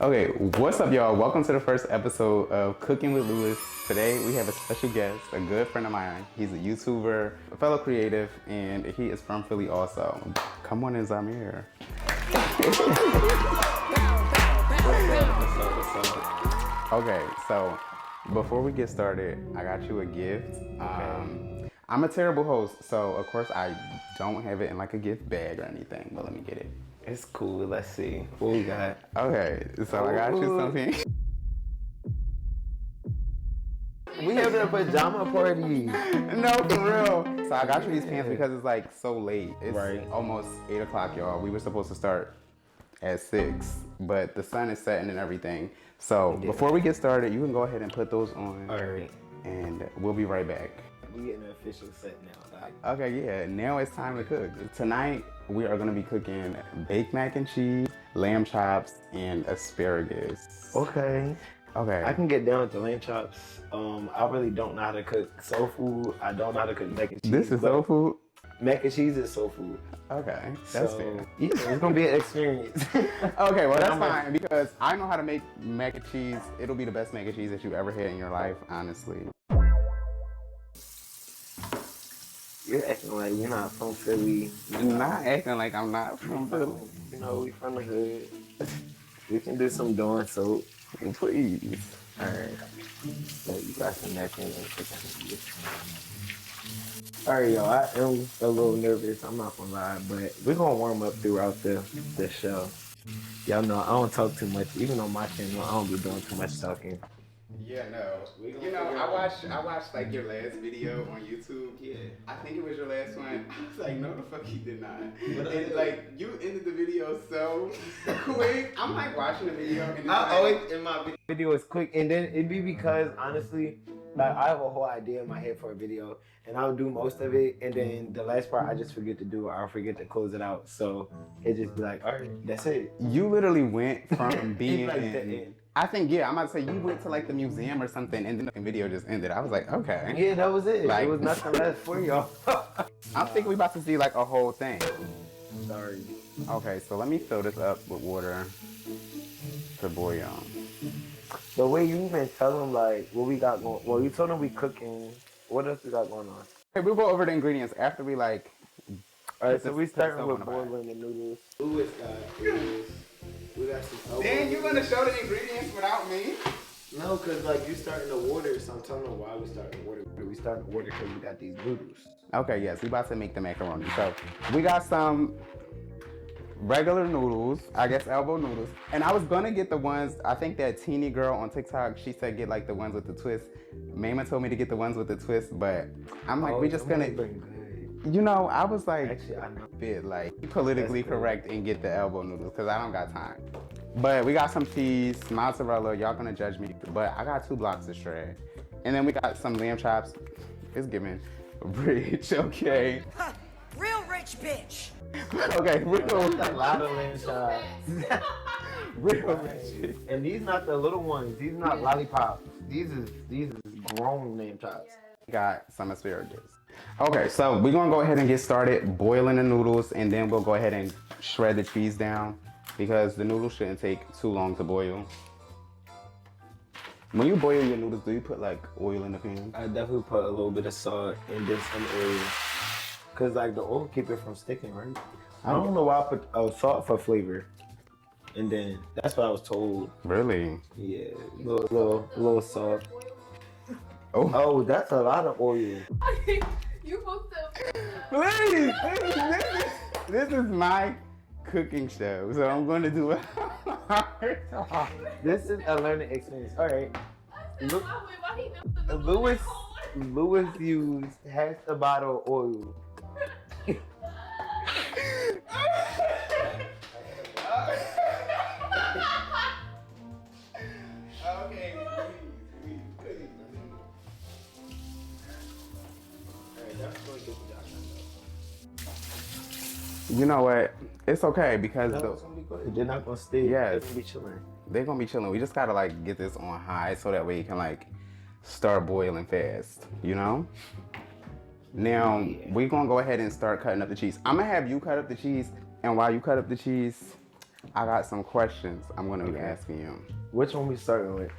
Okay, what's up, y'all? Welcome to the first episode of Cooking with Lewis. Today we have a special guest, a good friend of mine. He's a YouTuber, a fellow creative, and he is from Philly also. Come on in, Zamir. Okay, so before we get started, I got you a gift. I'm a terrible host, so of course I don't have it in like a gift bag or anything, but let me get it. It's cool. Let's see what we got. Okay, so I got you something. We having a pajama party. No, for real. So I got you these pants because it's like so late. It's Right. almost 8 o'clock, y'all. We were supposed to start at 6, but the sun is setting and everything. So before we get started, you can go ahead and put those on. All right. And we'll be right back. We getting an official set now. Okay, yeah, now it's time to cook. Tonight, we are gonna be cooking baked mac and cheese, lamb chops, and asparagus. Okay. Okay. I can get down with the lamb chops. I really don't know how to cook soul food. I don't know how to cook mac and cheese. This is soul food? Mac and cheese is soul food. Okay, that's So, fair. yeah, it's gonna be an experience. Okay, well that's I'm like- fine because I know how to make mac and cheese. It'll be the best mac and cheese that you ever had in your life, honestly. You're acting like you're not from Philly. I'm not acting like I'm not from Philly. You know, we from the hood. We can do some dawn soap. Please. All right. So you got some napkins and chicken. All right, y'all. I am a little nervous. I'm not gonna lie, but we're gonna warm up throughout the show. Y'all know I don't talk too much. Even on my channel, I don't be doing too much talking. Yeah, no. You know, I watched like your last video on YouTube. Yeah. I think it was your last one. I was like, no, the fuck he did not. And like, you ended the video so quick. I'm like watching the video and it's I like, always in my video is quick, and then it'd be because honestly, like I have a whole idea in my head for a video, and I'll do most of it, and then the last part I just forget to do, or I'll forget to close it out. So it just be like, all right, that's it. you literally went from being It's like in, the end. I think, yeah, I'm about to say you went to like the museum or something and then the video just ended. I was like, okay. Yeah, that was it. Like- It was nothing left for y'all. I'm thinking we about to see like a whole thing. Sorry. Okay, so let me fill this up with water to boil. The way you even tell them like what we got going. Well, you told them we cooking. What else we got going on? Okay, we'll go over the ingredients after we like. All right, so Put we this starting soap with on the bottom. boiling the noodles. Lewis got noodles. We got some. Then you gonna show the ingredients without me? No, cause like you starting the water, so I'm telling them why we starting the water. We starting the water because we got these noodles. Okay, yes, we about to make the macaroni. So we got some regular noodles, I guess elbow noodles. And I was gonna get the ones, I think that teeny girl on TikTok, she said get like the ones with the twist. Mama told me to get the ones with the twist, but I'm like, we just gonna, you know, I was like, Actually, I know. bit like politically That's cool. correct and get the elbow noodles because I don't got time. But we got some cheese, mozzarella, y'all gonna judge me, but I got 2 blocks of shred. And then we got some lamb chops. It's giving rich, okay. Huh, real rich bitch. Okay, real, A lot of lamb chops. real rich. And these not the little ones. These not lollipops. These is grown lamb chops. Got some asparagus. Okay, so we're gonna go ahead and get started boiling the noodles and then we'll go ahead and shred the cheese down because the noodles shouldn't take too long to boil. When you boil your noodles, do you put like oil in the pan? I definitely put a little bit of salt and then some oil. Cause like the oil keep it from sticking, right? I don't know why I put salt for flavor. And then that's what I was told. Really? Yeah, little salt. Oh. Oh, that's a lot of oil. You supposed to. Please, this is my cooking show, so I'm going to do it. This is a learning experience. All right. Look, Why he knows the Lewis used half the bottle of oil. Okay, please. You know what? It's okay because They're not gonna stay. Yes. They're gonna be chilling. they're gonna be chilling. We just gotta like get this on high so that way it can like start boiling fast, you know? Now, we're gonna go ahead and start cutting up the cheese. I'm gonna have you cut up the cheese, and while you cut up the cheese, I got some questions I'm gonna be asking you. Which one we starting with?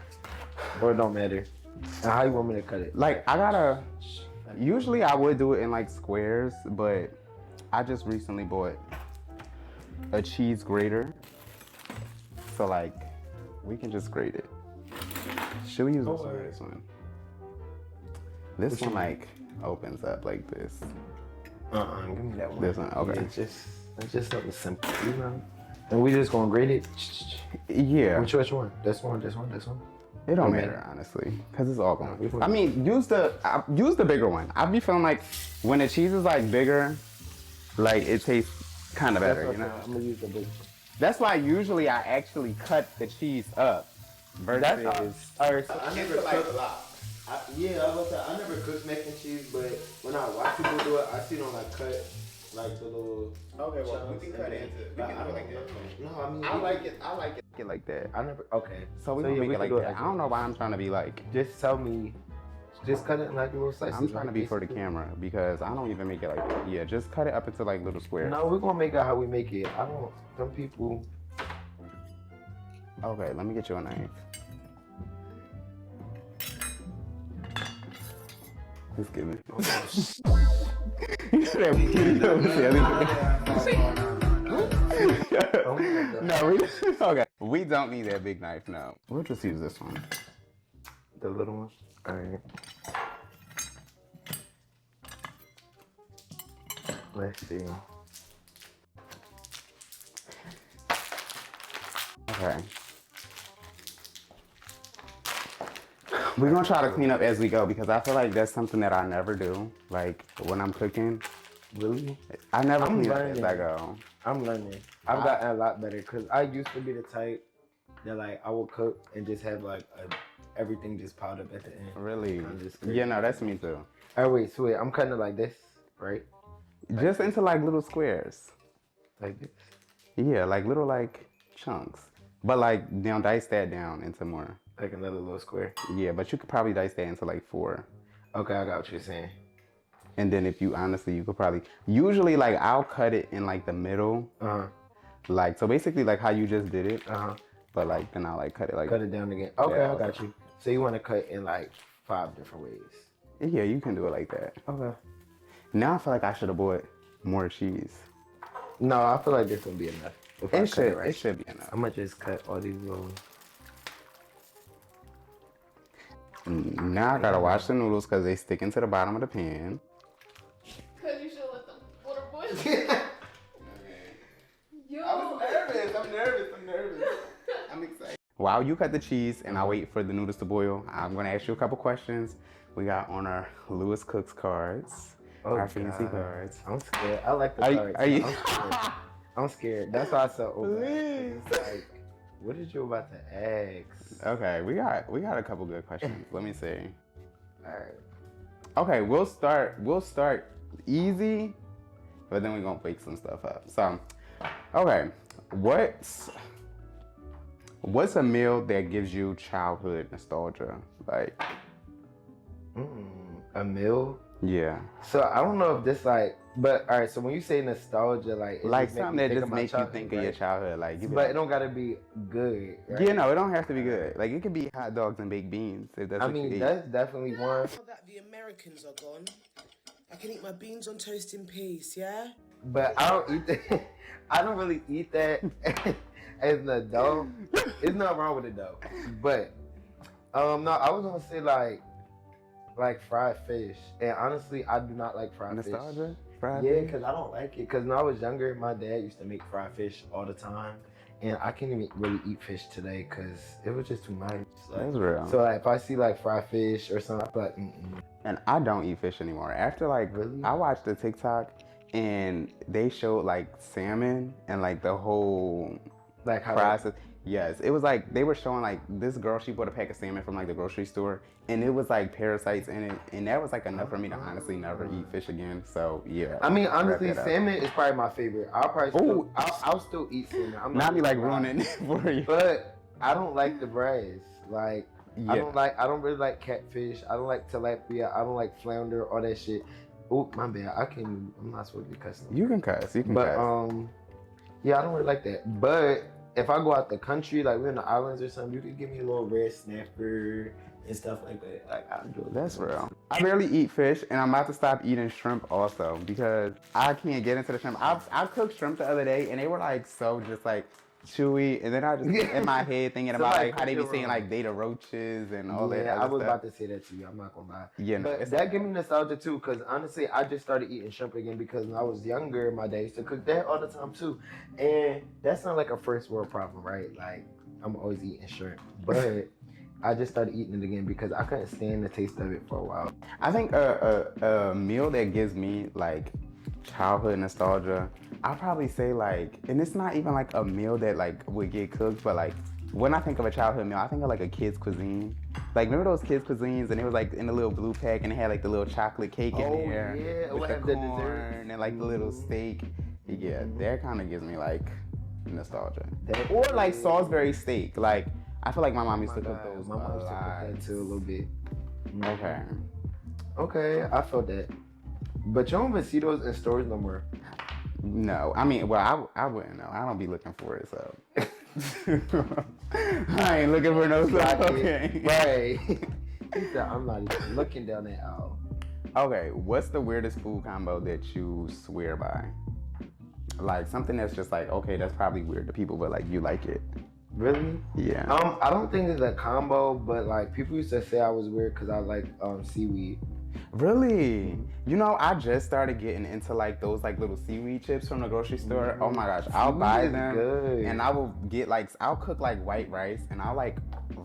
Or it don't matter. And how you want me to cut it? Like, usually I would do it in like squares, but I just recently bought a cheese grater. So like, we can just grate it. Should we use this one or this one? This one like opens up like this. Give me that one. This one, okay. Yeah, it's just something simple, you know? And we just gonna grade it? Yeah. Which one? This one? It don't matter, honestly, because it's all going. I mean, use the bigger one. I be feeling like when the cheese is like bigger, like it tastes kind of better, you know? I'm gonna use the big one. That's why usually I actually cut the cheese up versus. Alright, so I never cooked. I never cooked mac and cheese, but when I watch people do it, I see them like cut like the little. Okay, well, we chunks can and cut then- into it. We can do it like that. No, I mean I like it like that. I never. Okay. So we yeah, gonna make we it can like do that. I don't know why I'm trying to be like. Just tell me. Just cut it in like little slices. I'm trying to like be for the basically. camera because I don't even make it like that. Yeah, just cut it up into like little squares. No, we're gonna make it how we make it. I don't. Some people. Okay, let me get you a knife. Just give it. Okay. We don't need that big knife, no. We'll just use this one. The little one. All right. Let's see. Okay. We're gonna try to clean up as we go because I feel like that's something that I never do. Like when I'm cooking, Really? I never I'm clean up as learning. I go. I'm learning. I've gotten a lot better because I used to be the type that like I would cook and just have like everything just piled up at the end. Really? I'm just Yeah, no, that's me too. Oh wait, so wait, I'm cutting it like this, right? Just into like little squares. Like this. Yeah, like little like chunks. But like now dice that down into more. Like another little square. Yeah, but you could probably dice that into like 4. Okay, I got what you're saying. And then if you honestly, you could probably, usually like I'll cut it in like the middle. Like, so basically like how you just did it. But like then I'll like cut it like. Cut it down again. Okay, Yeah, I got you. So you want to cut in like 5 different ways. Yeah, you can do it like that. Okay. Now I feel like I should have bought more cheese. No, I feel like this will be enough. If I cut It should be enough. I'm gonna just cut all these little. Now I gotta wash the noodles because they stick into the bottom of the pan. Because you should let the water boil. Yo. I'm nervous. I'm excited. While you cut the cheese and I wait for the noodles to boil, I'm gonna ask you a couple questions. We got on our Lewis Cooks cards, our fancy cards. I'm scared. I like the Are you- cards. are you- I'm scared. I'm scared. That's why I said open. Please. It's like, what did you about to ask? Okay, we got a couple good questions. Let me see. All right. Okay, we'll start easy, but then we're gonna wake some stuff up. So, okay, what's a meal that gives you childhood nostalgia? Like, A meal? yeah, So I don't know if this like, but all right. So when you say nostalgia, like like something that just makes you think of your childhood. Like, you be But like, it don't gotta be good. Right? yeah, no, it don't have to be good. Like, it could be hot dogs and baked beans if that's I what you mean, eat. that's definitely one. Now that the Americans are gone, I can eat my beans on toast in peace, yeah? But I don't eat that. I don't really eat that as an adult. There's nothing wrong with it though. But no, I was gonna say like fried fish. And honestly, I do not like fried Nostalgia? fish. Fried Yeah, fish? because I don't like it. Because when I was younger, my dad used to make fried fish all the time. And I can't even really eat fish today because it was just too much. Like, That's real. so like, if I see like fried fish or something, I feel like, And I don't eat fish anymore. After like, Really? I watched the TikTok and they showed like salmon and like the whole like how process. Yes, it was like they were showing like this girl, she bought a pack of salmon from like the grocery store and it was like parasites in it. And that was like enough for me to honestly never eat fish again. So yeah. I mean, wrap honestly, that up. salmon is probably my favorite. I'll probably Ooh. I'll still eat salmon. I'm Not be like gonna lie. ruining it for you. But I don't like the brass. Like Yeah. I don't really like catfish. I don't like tilapia. I don't like flounder, all that shit. Oh, my bad. I'm not supposed to be cussing. You can cuss. You can But cuss. yeah, I don't really like that. But if I go out the country, like we're in the islands or something, you could give me a little red snapper and stuff like that. Like I'll do it. That's real. I barely eat fish, and I'm about to stop eating shrimp also because I can't get into the shrimp. I cooked shrimp the other day, and they were like so just like chewy, and then I just in my head thinking about like how they be saying like they the roaches and all that. Yeah, I was stuff. about to say that to you. I'm not gonna lie. Yeah, no, but it's that okay. give me nostalgia too, because honestly, I just started eating shrimp again because when I was younger, my dad used to cook that all the time too, and that's not like a first world problem, right? Like I'm always eating shrimp, but I just started eating it again because I couldn't stand the taste of it for a while. I think a meal that gives me like childhood nostalgia, I'll probably say like, and it's not even like a meal that like would get cooked, but like when I think of a childhood meal, I think of like a kid's cuisine. Like remember those kids' cuisines, and it was like in the little blue pack, and it had like the little chocolate cake in there Yeah, with what the have the corn desserts? and like the little steak. Yeah, that kind of gives me like nostalgia. That- Or like Salisbury steak. Like I feel like my mom Oh used my to cook God, those. my mom used to cook that too a little bit. Okay. Okay, I felt that. But you don't even see those in stores no more. No, I mean, well, I wouldn't know. I don't be looking for it, so. I ain't looking for no stuff. Okay. Right. He said, I'm not even looking down that aisle. Okay, what's the weirdest food combo that you swear by? Like something that's just like, okay, that's probably weird to people, but like you like it. Really? Yeah. I don't think it's a combo, but like people used to say I was weird because I like seaweed. Really? You know, I just started getting into like those like little seaweed chips from the grocery store. Oh my gosh, I'll Seaweed buy is them good. and I will get like, I'll cook like white rice and I'll like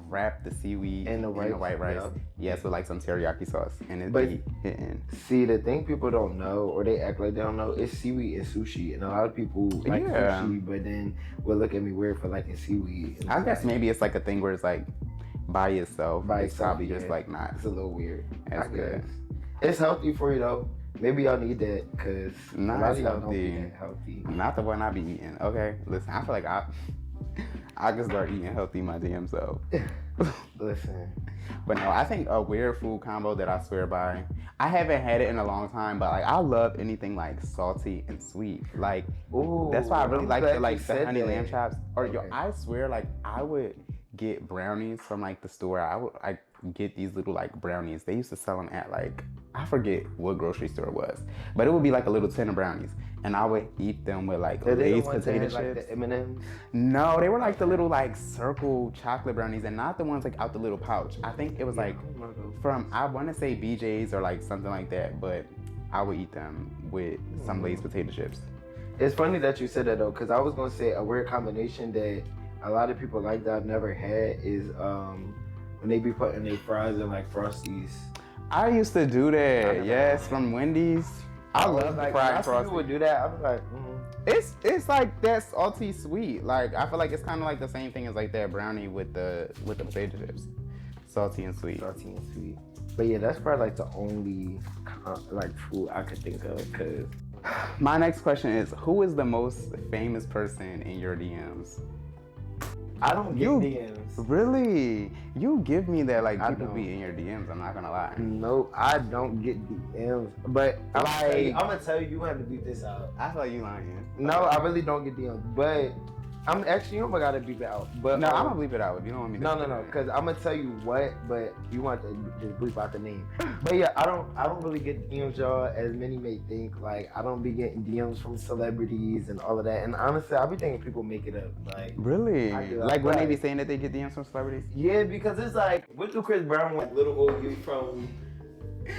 wrap the seaweed In the white rice. yeah. Yes, with like some teriyaki sauce and it But- be hitting. See, the thing people don't know, or they act like they don't know, is seaweed and sushi. And a lot of people like Yeah. sushi, but then will look at me weird for liking seaweed. And I it's guess like, maybe it's like a thing where it's like by itself. By It's itself, probably just yeah. like not It's a little weird. as I good. guess. It's healthy for you though. Maybe y'all need that because Nah, a lot it's of y'all don't healthy. be that healthy. Not the one I be eating. Okay, listen, I feel like I can start eating healthy my damn self. Listen, But no, I think a weird food combo that I swear by. I haven't had it in a long time, but like I love anything like salty and sweet. Like ooh, that's why I really I'm like glad the you like the said honey that. lamb chops. Or yo, Okay. I swear like I would get brownies from like the store. I would like get these little like brownies. They used to sell them at like I forget what grocery store it was, but it would be like a little tin of brownies, and I would eat them with like Are they the Lay's ones that potato had, chips. like the M&Ms? No, they were like the little like circle chocolate brownies, and not the ones like out the little pouch. I think it was like from I want to say BJ's or like something like that, but I would eat them with some Lay's potato chips. It's funny that you said that though, because I was gonna say a weird combination that a lot of people like that I've never had is when they be putting their fries in like Frosties. I used to do I that. never Yes, had from Wendy's. I love like fried when I see people frosty. do that. I was like, It's like that salty sweet. Like I feel like it's kind of like the same thing as like that brownie with the potato chips, salty and sweet. salty and sweet. But yeah, that's probably like the only like food I could think of. Cause My next question is, who is the most famous person in your DMs? I don't get You- DMs. Really? You give me that like I people don't. be in your DMs. I'm not gonna lie. No, I don't get DMs. But I'm gonna tell you, you have to beat this out. I feel like you lying. No, I really don't get DMs. But I'm actually, you gotta beep it out. But No, I'm gonna bleep it out if you don't want me to. No, because I'm gonna tell you what, but you want to just bleep out the name. But yeah, I don't really get DMs, y'all, as many may think. Like I don't be getting DMs from celebrities and all of that. And honestly, I be thinking people make it up. Like Really? I do. Like when they be Like- saying that they get DMs from celebrities? yeah, because it's like, what do Chris Brown want? Little old you from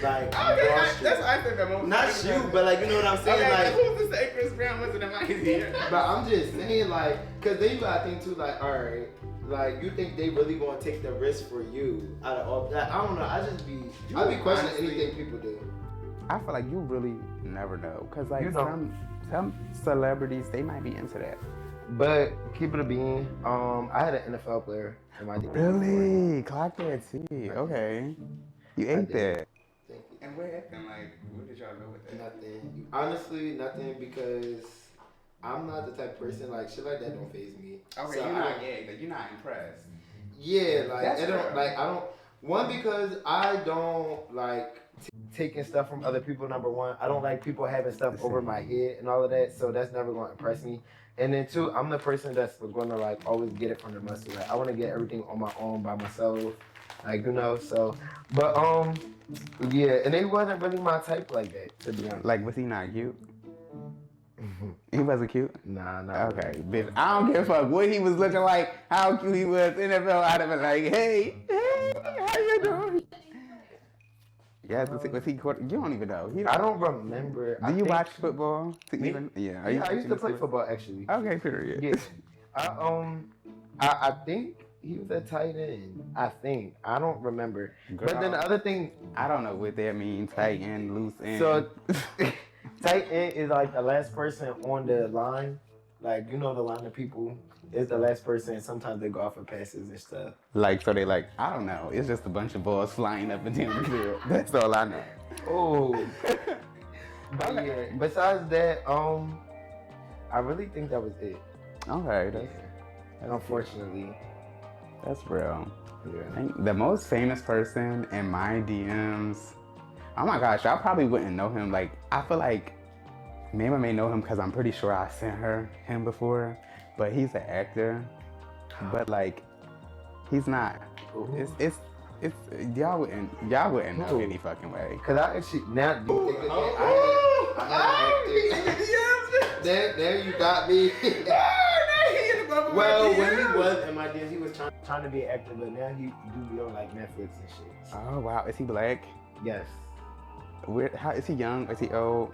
like Wall Street. I think the most. Not you, but like you know what I'm saying. Like, who's to say Chris Brown wasn't in my ear? but I'm just saying like, cause then you gotta think too, like, all right, like you think they really gonna take the risk for you out of all that? I don't know. I be questioning honestly- anything people do. I feel like you really never know, cause like You don't. some celebrities they might be into that. But keep it a bean. I had an NFL player in my DMs. Really? Clock that T. Okay. You ate did. that. Thank you. And what happened? Like, where did y'all go with that? Nothing. Honestly, nothing, because I'm not the type of person like shit like that don't faze me. Okay, So you're I not don't- gagged. Like, you're not impressed. Yeah, like That's it don't fair. like I don't. One, because I don't like taking stuff from other people. Number one, I don't like people having stuff over my head and all of that. So that's never gonna impress me. And then two, I'm the person that's gonna like always get it from the muscle. Like I want to get everything on my own by myself, like you know. So, but yeah, and it wasn't really my type like that, to be honest. Like, was he not cute? He wasn't cute? Nah. Okay, bitch. I don't give a fuck what he was looking like, how cute he was. NFL, I'd have been like, hey, how you doing? Yeah, was he? You don't even know. I don't remember. Do you watch football? Me? Yeah. I used to play football actually. Okay, period. Yeah. I think he was a tight end. I think. I don't remember. Girl, but then the other thing, I don't know what that means. Tight end, loose end. so tight end is like the last person on the line. Like you know the line of people is the last person. Sometimes they go off of passes and stuff. Like so they like I don't know. It's just a bunch of balls flying up and down the field. That's all I know. Oh. But yeah. Besides that, I really think that was it. Okay, Yeah. Unfortunately. That's real. Yeah. I think the most famous person in my DMs. Oh my gosh, I probably wouldn't know him. Like I feel like maybe I may know him because I'm pretty sure I sent him before. But he's an actor. But like, he's not. It's y'all wouldn't know any fucking way. Cause I actually now you think There you got me. Well, when he was in my DMs, he was trying to be an actor, but now he do on like Netflix and shit. Oh wow, is he black? Yes. How is he young? Is he old?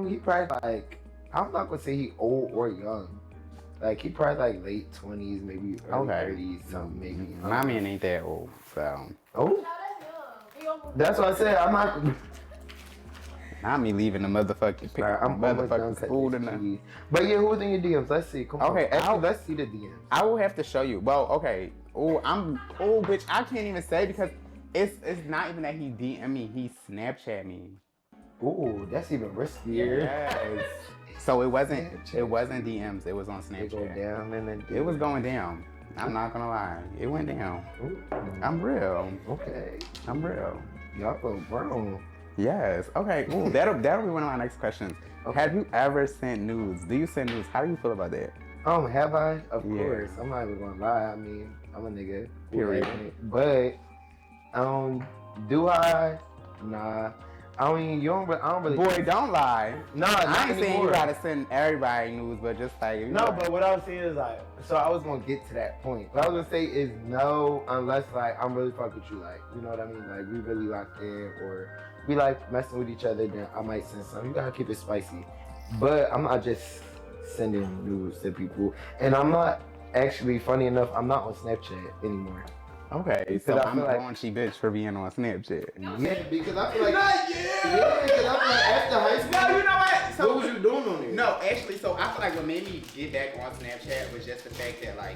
He probably like I'm not gonna say he old or young. Like he probably like late 20s, maybe early 30s, something maybe. My man ain't that old, so. Oh. No, that's young. That's what I said. I'm not. Not me leaving the motherfucking motherfucking school tonight. But yeah, who was in your DMs? Let's see. Come on. Okay, Actually, let's see the DMs. I will have to show you. Well, okay. Bitch, I can't even say because it's not even that he DM me, he Snapchat me. Ooh, that's even riskier. Yes. So it wasn't DMs, it was on Snapchat. It go down and then It was going down. I'm not gonna lie. It went down. Ooh. I'm real. Okay. I'm real. Y'all go brown. Yes. Okay. Ooh, that'll be one of my next questions. Okay. Have you ever sent nudes? Do you send nudes? How do you feel about that? Have I? Of Yeah. course. I'm not even gonna lie. I mean, I'm a nigga. Period. But do I? Nah. I mean, I don't really. Boy, don't lie. Nah, I not ain't saying anymore. you gotta send everybody nudes, but just like No, but what I was saying is like, so I was gonna get to that point. What I was gonna say is no, unless like I'm really fucking with you, like you know what I mean, like we really locked in or we like messing with each other. Then I might send some. You gotta keep it spicy, but I'm not just sending nudes to people, and I'm not actually funny enough. I'm not on Snapchat anymore. okay, so I I'm a feel like- raunchy bitch for being on Snapchat. Yeah, because I feel like Not yeah, because I feel like after high school, No, you know what? what was you doing on there? No, actually, so I feel like what made me get back on Snapchat was just the fact that like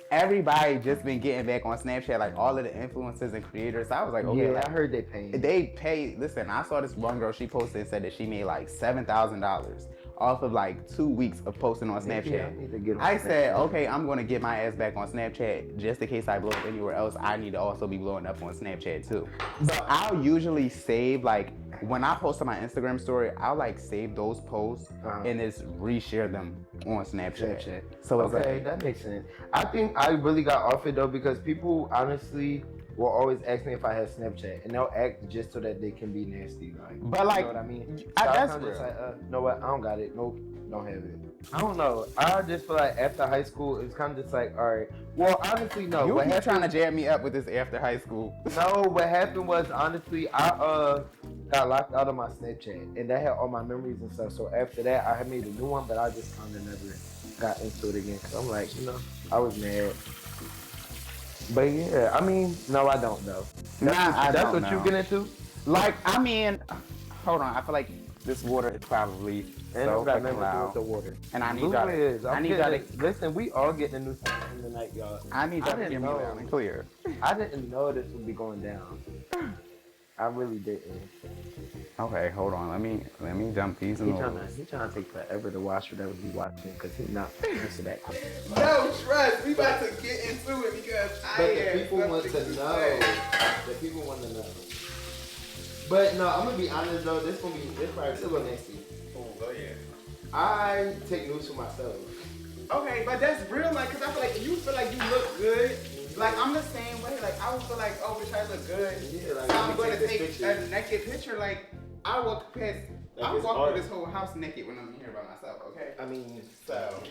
everybody just been getting back on Snapchat, like all of the influencers and creators. So I was like, okay, Yeah, like, I heard they paying. they pay. Listen, I saw this one girl. She posted and said that she made like $7,000 off of like 2 weeks of posting on Snapchat. Yeah, I need to get on I said, Snapchat. okay, I'm gonna get my ass back on Snapchat just in case I blow up anywhere else. I need to also be blowing up on Snapchat too. So I'll usually save like when I post on my Instagram story, I'll like save those posts and just reshare them on Snapchat. So it's Okay, like, that makes sense. I think I really got off it though because people honestly will always ask me if I have Snapchat, and they'll act just so that they can be nasty. Like, But like, you know what I mean? that's I'm just real. like, know what? I don't got it. Nope, don't have it. I don't know. I just feel like after high school, it's kind of just like, all right. Well, honestly, no. You What keep happened? trying to jam me up with this after high school. No, what happened was honestly, I got locked out of my Snapchat, and that had all my memories and stuff. So after that, I had made a new one, but I just kind of never got into it again. Cause I'm like, you know, I was mad. But yeah, I mean, no, I don't though. That's what you get into. Like, I mean, hold on. I feel like this water is probably And so it's got fucking nothing to do loud. with the water. And I need Luma y'all is. to, I I'm need y'all getting to, listen, we all getting a new phone tonight, y'all. I need y'all to didn't give me know. loud and clear. I didn't know this would be going down. I really didn't. Okay, hold on. Let me dump these in He the trying to take forever to watch whatever he watching because he's not answer that question. No trust. We about to get into it because But the people want to know. The people want to know. But no, I'm gonna be honest though. This probably still go nasty. Oh, go ahead. I take nudes for myself. Okay, but that's real, like, cause I feel like if you feel like you look good, like I'm the same way. Like I would feel like, oh, bitch, I look good. Yeah, like, so I'm going to this take picture. a naked picture. Like I walk past, Like, I it's walk art. through this whole house naked when I'm here by myself. Okay. I mean, So,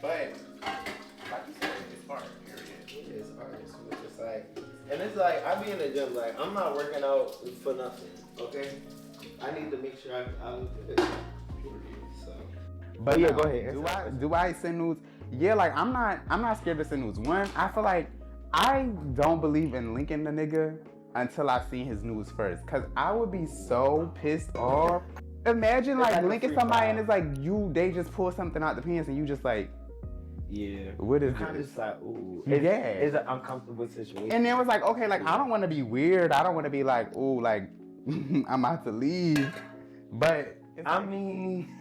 but like you said, it's art. Period. it's art. It's just like, and it's like I be in the gym. Like I'm not working out for nothing. Okay. I need to make sure I look good. So. But yeah, no, go ahead. Do I send nudes? Yeah, like I'm not scared to send nudes. One, I feel like I don't believe in linking the nigga until I've seen his nudes first. Cause I would be so pissed off. Imagine like like a linking free somebody trial. and it's like they just pull something out the pants and you just like, Yeah. what is Kind of this? just like, ooh. Yeah. It's an uncomfortable situation. And then it was like, okay, like I don't want to be weird. I don't want to be like, ooh, like I'm about to leave. But it's I like, mean,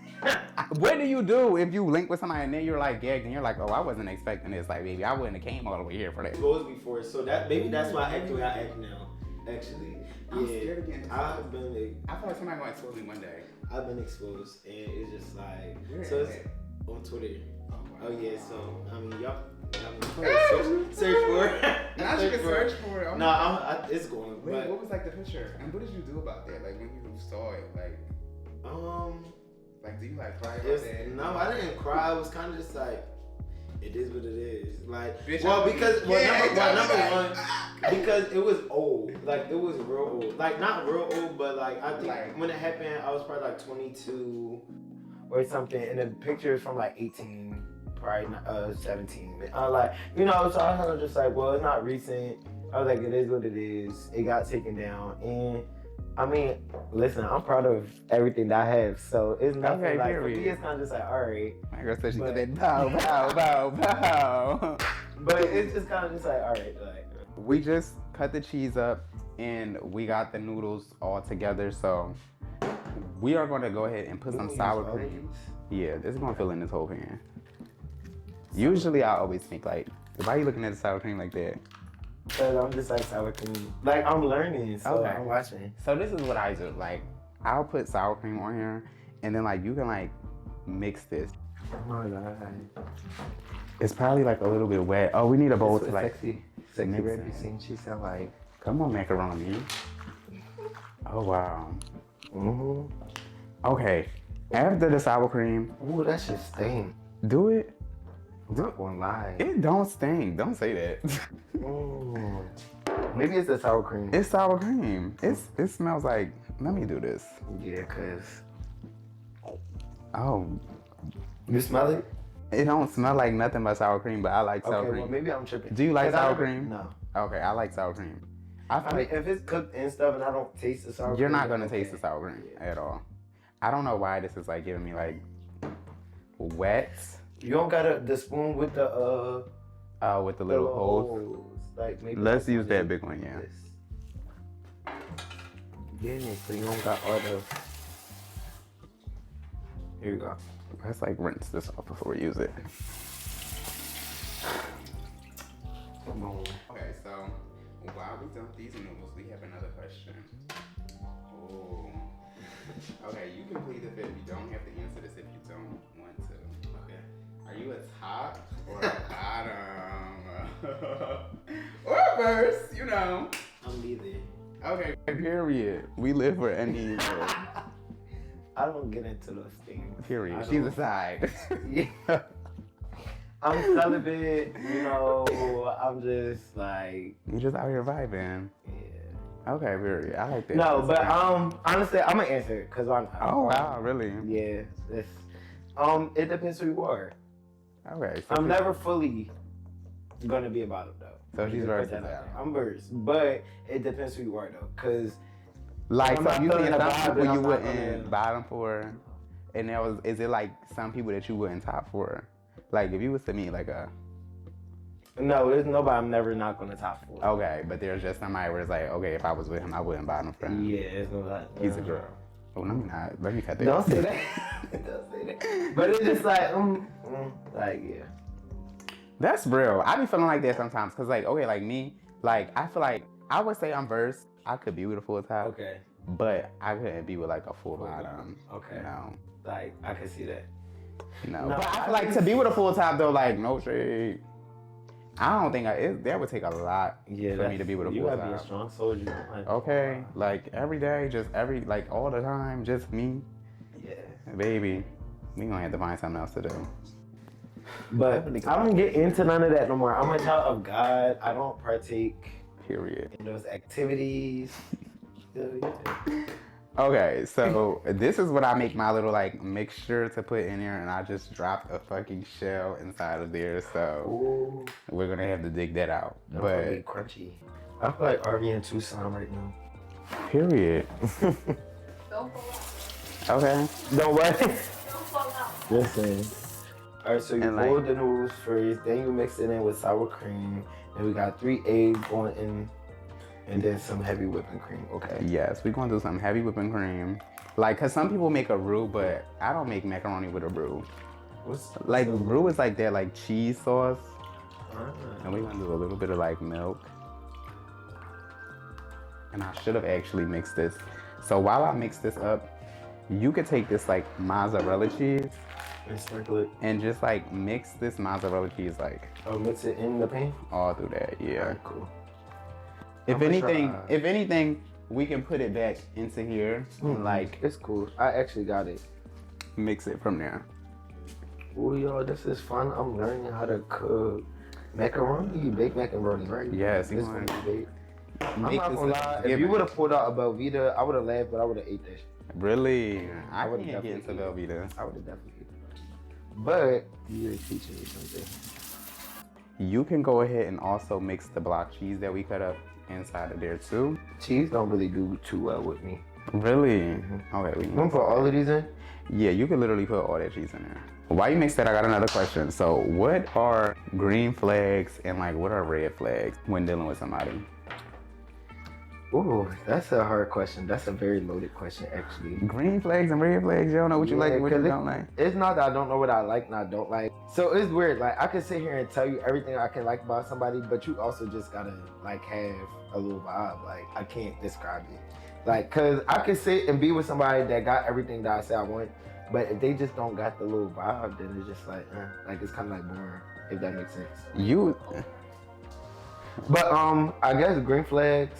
what do you do if you link with somebody and then you're like gagged and you're like, oh, I wasn't expecting this. Like, baby, I wouldn't have came all the way here for that. Goals before, so that maybe that's why I act the way I act now. Actually, I'm scared again. I've been I feel like somebody gonna expose me one day. I've been exposed, and it's just like Where so is it's it? on Twitter. Oh, Oh yeah, so I mean y'all search for it. Now you can search for it. Oh No, my- it's going. Wait, But what was like the picture? And what did you do about that? Like when you saw it, like do you like cry about it's, that? no, I didn't cry. It was kind of just like it is what it is. Like Bitch, well, I- because Yeah, number one, because it was old. Like it was real old. Like not real old, but like I think Like- when it happened, I was probably like 22. or something, and the picture is from like 18, probably not, 17. Like, you know, so I was just like, well, it's not recent. I was like, it is what it is. It got taken down, and I mean, listen, I'm proud of everything that I have, so it's nothing Okay, like, for me, period. it's kind of just like, all right, My girl said she But- did that. Bow. but it's just kind of just like, all right, like, We just cut the cheese up and we got the noodles all together. So we are going to go ahead and put some sour cream. Yeah, this is going to fill in this whole pan. Usually I always think like, why are you looking at the sour cream like that? cause I'm just like sour cream. Like, I'm learning, so Okay. I'm watching. So this is what I do. Like, I'll put sour cream on here and then like you can like mix this. Oh my god. It's probably like a little bit wet. Oh, we need a bowl to like, Sexy mix Red, it. you seen she sound like, come on macaroni. Oh wow. mm-hmm. Okay, after the sour cream, Ooh, that shit stink. do it. I'm not gonna lie. It don't stink. Don't say that. Mm. Maybe it's the sour cream. It's sour cream. It smells like. Let me do this. Yeah, cause Oh, you smell it. it don't smell like nothing but sour cream, but I like sour Okay, cream. well maybe I'm tripping. Do you like 'Cause I sour never- cream? No. Okay, I like sour cream. I I feel mean, if it's cooked and stuff and I don't taste the sour cream, you're not then gonna taste the sour cream at all. I don't know why this is like giving me like wet. You don't got the spoon with the With the little holes. Like maybe Let's that's use what that it big one, yeah. is. Yeah, so you don't got all the. Here you go. Let's like rinse this off before we use it. Boom. Okay, so while we dump these noodles, we have another question. Oh. Okay, you can plead the fifth. You don't have to answer this if you don't want to. Okay. Are you a top or a bottom? Or a verse, you know. I'm neither. Okay, period. We live for any I don't get into those things. period. I She's don't- a side. Yeah. I'm celibate, you know. I'm just like, You just out here vibing. yeah. Okay, period. I like that. No, but That's honestly, I'm gonna answer it because I'm. oh wow, really? Yeah, it's it depends who you are. Okay. So I'm never fully gonna be a bottom though. So she's Just put versus that out that. there. I'm verse, but it depends who you are though, cause Like, I'm so not you feeling see the some vibe, people then you I'm not wouldn't gonna- bottom for, and is it like some people that you wouldn't top for? Like, if you was to meet like a, no, there's nobody I'm never not gonna top for. okay, but there's just somebody where it's like, okay, if I was with him, I wouldn't bottom for him. Yeah, it's nobody. He's a girl. Oh, let me not. Let me cut that. Don't say that. Don't say that. But it's just like, like yeah. That's real. I be feeling like that sometimes, cause like, okay, like me, like I feel like I would say I'm versed. I could be with a full top, Okay. but I couldn't be with like a full bottom. Okay. You know. Like, I can see that. No, No, but I I feel like to be with a full top though, like no shade. I don't think that would take a lot for me to be with a full You gotta be a top. strong soldier. Like, Okay, like every day, just like all the time, just me, Yeah. baby. We gonna have to find something else to do. But I don't get into none of that no more. I'm a child of God. I don't partake Period. in those activities. Okay, so this is what I make my little like mixture to put in there, and I just dropped a fucking shell inside of there, so Ooh, we're gonna have to dig that out. that would be But crunchy. I feel like RV in Tucson right now. period. Don't fall out. Okay. No way. Don't fall out. Listen. Alright, so you And, like- boil the noodles first, then you mix it in with sour cream, and we got 3 eggs going in, and then some heavy whipping cream. Okay. Yes, we're gonna do some heavy whipping cream. Like, cause some people make a roux, but I don't make macaroni with a roux. Like roux is like that like cheese sauce, and we're gonna do a little bit of like milk. And I should have actually mixed this. So while I mix this up, you could take this like mozzarella cheese And sprinkle it. and just like mix this mozzarella cheese like Oh, mix it in the pan? all through that. Yeah. Alright, cool. If I'ma anything, try. if anything, we can put it back into here and like It's cool. I actually got it. mix it from there. Ooh, yo, this is fun. I'm learning how to cook macaroni. You bake macaroni, right? Yes, you This want- one you bake. I'm Make not this gonna a lie. If given. you would have pulled out a Velveeta, I would have laughed, but I would have ate that shit. Really, I would've can't get into definitely Velveeta. I would have definitely ate that. But you're teaching me something. You can go ahead and also mix the block cheese that we cut up inside of there too. Cheese don't really do too well with me. Really? Okay. You want to put all of these in? Yeah, you can literally put all that cheese in there. While you mix that, I got another question. So, what are green flags and like what are red flags when dealing with somebody? Ooh, that's a hard question. That's a very loaded question, actually. Green flags and red flags. You don't know what you like and what you 'cause don't like. It's not that I don't know what I like and I don't like. So it's weird. Like I can sit here and tell you everything I can like about somebody, but you also just gotta like have a little vibe. Like I can't describe it. Like, cause I can sit and be with somebody that got everything that I say I want, but if they just don't got the little vibe, then it's just like it's kind of like boring. If that makes sense. You. But I guess green flags.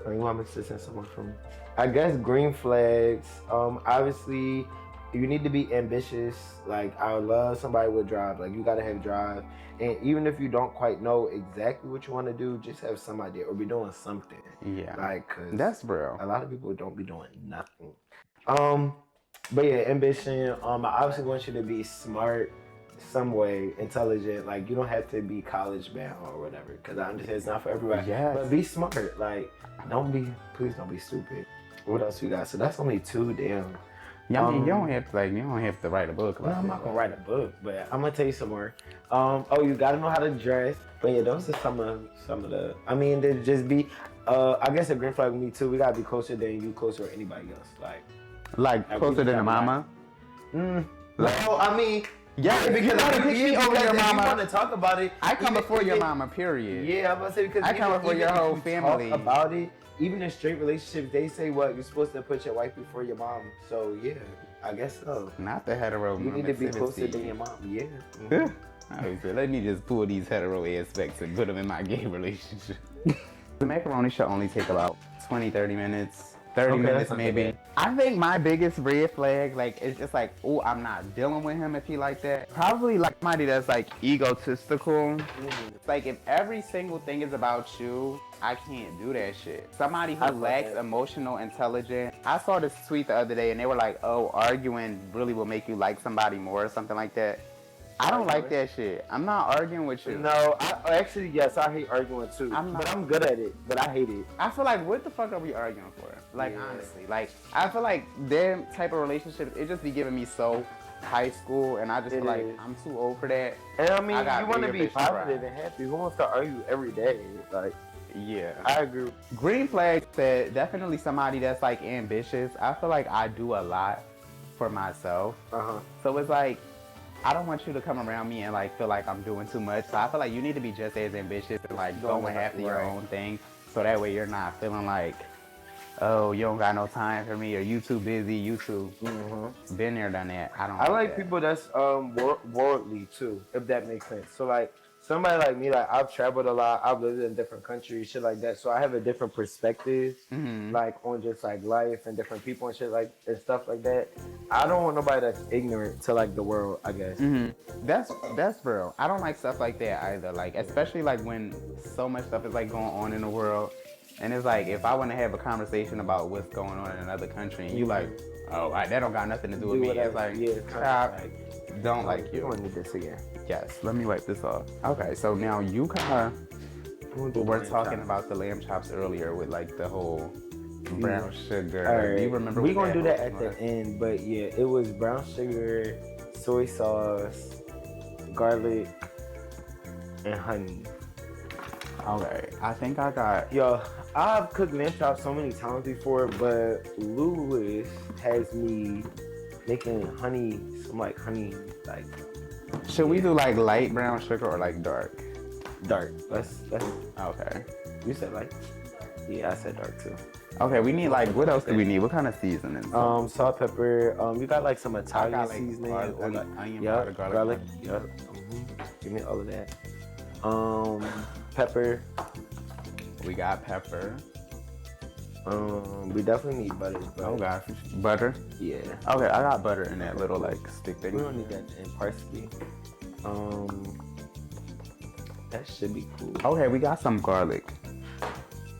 Oh, you want me to send someone from? I guess green flags. Obviously, you need to be ambitious. Like I would love somebody with drive. Like you gotta have drive, and even if you don't quite know exactly what you want to do, just have some idea or be doing something. Yeah. Like, cause That's real. a lot of people don't be doing nothing. But yeah, ambition. I obviously want you to be smart, some way, intelligent. Like you don't have to be college bound or whatever, because I understand it's not for everybody. Yes. But be smart. Like please don't be stupid. What else you got? So that's only 2. Damn. Yeah, I mean, you don't have to write a book. Well, I'm not gonna write a book, but I'm gonna tell you some more. You gotta know how to dress. But yeah, those are some of the. I mean, they just be. I guess a green flag with me too. We gotta be closer than you, closer to anybody else. Like closer than a mama. No, I mean. Yeah, because you I pick me over your if mama. you want to talk about it, I come even before if your it- mama. Period. Yeah, I'm about to say because I come before your if whole you family. Talk about it, even in straight relationships, they say what you're supposed to put your wife before your mom. So yeah, I guess so. Not the hetero. You need to be closer than your mom. Yeah. I said, let me just pull these hetero aspects and put them in my gay relationship. The macaroni should only take about 20, 30 minutes. 30 Okay, minutes that's not maybe. bad. I think my biggest red flag, like, it's just like, oh, I'm not dealing with him if he like that. Probably like somebody that's like egotistical. Like if every single thing is about you, I can't do that shit. Somebody who I feel lacks that. emotional intelligence. I saw this tweet the other day and they were like, oh, arguing really will make you like somebody more or something like that. I don't like that shit. I'm not arguing with you. No, actually, yes, I hate arguing too. I'm not- but I'm good at it. But I hate it. I feel like, what the fuck are we arguing for? Like, Yeah. honestly, like, I feel like them type of relationships, it just be giving me so high school, and I just It feel like is. I'm too old for that. And I mean, I got you want to bigger be fish to fry. positive and happy. Who wants to argue every day? Like, Yeah. I agree. Green flag said definitely somebody that's like ambitious. I feel like I do a lot for myself. So it's like, I don't want you to come around me and like feel like I'm doing too much. So I feel like you need to be just as ambitious and like Doing going that, after your right. own thing. So that way you're not feeling like oh, you don't got no time for me, or you too busy, you too. Mm-hmm. Been there, done that. I don't I like that. people that's worldly too, if that makes sense. So like somebody like me, like I've traveled a lot, I've lived in different countries, shit like that. So I have a different perspective, like on just like life and different people and shit like and stuff like that. I don't want nobody that's ignorant to like the world, I guess. That's real. I don't like stuff like that either. Like, especially like when so much stuff is like going on in the world, and it's like if I want to have a conversation about what's going on in another country, and you like, oh, that don't got nothing to do with me. It's like, don't like you. You don't need this again. Yes, let me wipe this off. Okay, so now you kind of were talking about the lamb chops earlier with like the whole brown sugar. All right. Do you remember? We're gonna do that at the end, but yeah, it was brown sugar, soy sauce, garlic, and honey. Okay, I think I got. Yo, I've cooked lamb chops so many times before, but Louis has me making honey, some like honey, like. Should we do like light brown sugar or like dark? Dark. Let's. Okay. You said light? Yeah, I said dark too. Okay, we need like, what else do we need? What kind of seasoning? Salt, pepper. You got like some I Italian got like seasoning. onion Yeah, powder, garlic. Yeah. Give me all of that. Pepper. We got pepper. We definitely need butter. Oh gosh, butter. Yeah. Okay, I got butter in that little like stick thing. We don't need that in parsley. That should be cool. Okay, we got some garlic.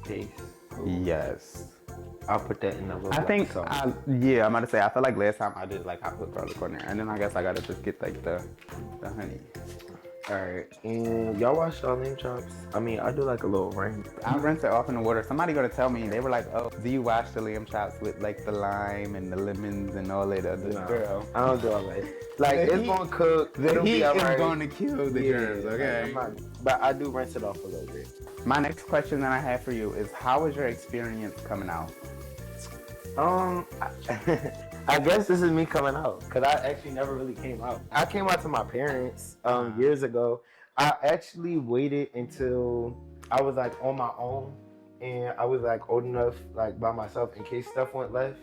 Paste. Cool. Yes. I'll put that in the little. I think, sauce. yeah, I'm about to say, I feel like last time I did, like, I put garlic on there. And then I guess I gotta just get, like, the honey. Alright, and y'all wash y'all lamb chops? I mean, I do like a little rinse. I rinsed it off in the water. Somebody gonna tell me, they were like, oh, do you wash the lamb chops with, like, the lime and the lemons and all that other girl? I don't do all that. Like, it's gonna cook. The It'll heat be is alright. gonna kill the germs, okay? But I do rinse it off a little bit. My next question that I have for you is, how was your experience coming out? I guess this is me coming out because I actually never really came out. I came out to my parents years ago. I actually waited until I was like on my own and I was like old enough, like by myself in case stuff went left.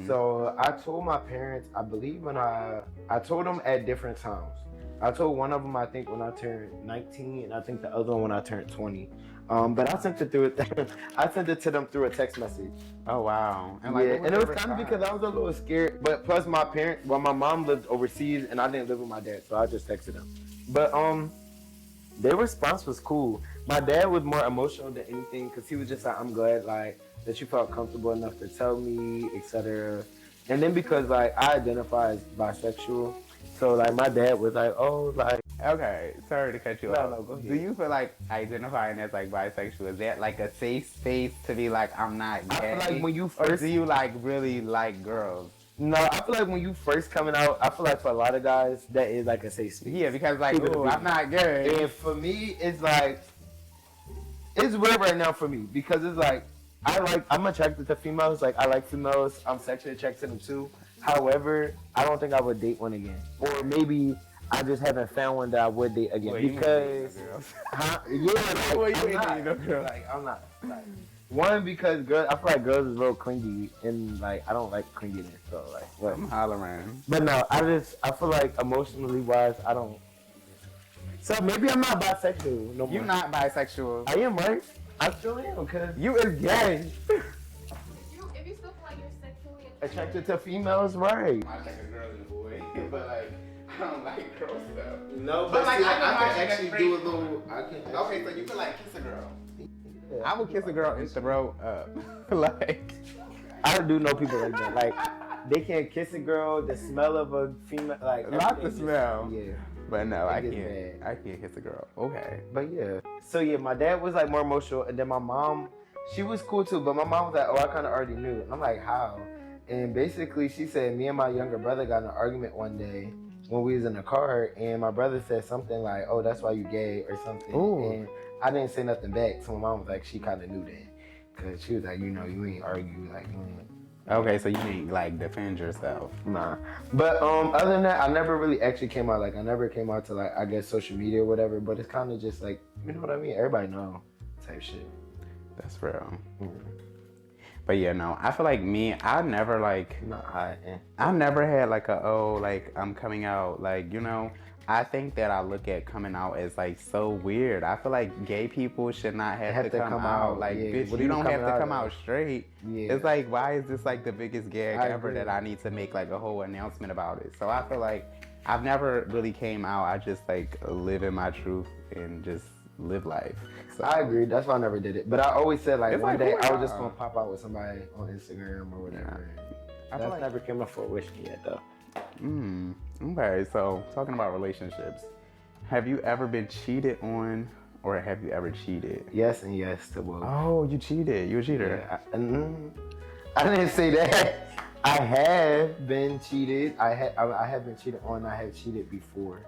So I told my parents, I believe when I told them at different times. I told one of them, I think when I turned 19 and I think the other one when I turned 20. But I sent it to them through a text message. Oh wow! And it was kind of because I was a little scared. But plus my mom lived overseas and I didn't live with my dad, so I just texted them. But their response was cool. My dad was more emotional than anything because he was just like, I'm glad like that you felt comfortable enough to tell me, etc. And then because like I identify as bisexual, so like my dad was like, oh like. Okay, sorry to cut you off. No, go ahead. Do you feel like identifying as like bisexual, is that like a safe space to be like, I'm not gay? I feel like when you or first, do you like really like girls? No, I feel like when you first coming out, I feel like for a lot of guys that is like a safe space. Yeah, because like, ooh, I'm not gay. And for me, it's like it's weird right now for me because it's like I'm attracted to females. Like I like females. I'm sexually attracted to them too. However, I don't think I would date one again, or maybe. I just haven't found one that I would date again because, I'm not. Like, one because girls, I feel like girls is real cringy and like I don't like cringiness, so like what? I'm hollering. But no, I feel like emotionally wise, I don't. So maybe I'm not bisexual no more. You're not bisexual. I am, right? I still am because you is gay. If you still feel like you're sexually attracted to females, right? I like a girl and a boy, but like. I don't like girl stuff. No, but like, see, I can actually do a little. Okay, so you feel like kiss a girl. Yeah. I would kiss a girl and throw up. Like, I do know people like that. Like, they can't kiss a girl. The smell of a female, like not the smell. Yeah, but no, I can't. Bad. I can't kiss a girl. Okay, but yeah. So yeah, my dad was like more emotional, and then my mom, she was cool too. But my mom was like, "Oh, I kind of already knew." And I'm like, "How?" And basically, she said, "Me and my younger brother got in an argument one day." When we was in the car, and my brother said something like, "Oh, that's why you gay," or something. Ooh. And I didn't say nothing back. So my mom was like, she kind of knew that, cause she was like, you know, you ain't argue, like, you ain't. Okay, so you ain't like defend yourself. Nah. But other than that, I never really actually came out. Like, I never came out to like, I guess social media or whatever. But it's kind of just like, you know what I mean? Everybody know type shit. That's real. Mm. But yeah, no, I feel like me, I never like, Not hiding. I never had like a, oh, like I'm coming out. Like, you know, I think that I look at coming out as like so weird. I feel like gay people should not have to come out. Like, yeah. bitch, What are you don't have to come of? out straight. Yeah. It's like, why is this like the biggest gag I ever agree. that I need to make like a whole announcement about it? So I feel like I've never really came out. I just like live in my truth and just live life. So I agree. That's why I never did it. But I always said like It's one like, day who I was am just I? gonna pop out with somebody on Instagram or whatever. I feel That's like, never came up for fruition yet though. okay, so talking about relationships, have you ever been cheated on or have you ever cheated? Yes and yes to both. Oh, you cheated. You a cheater. Yeah, I didn't say that. I have been cheated. I have been cheated on. I have cheated before.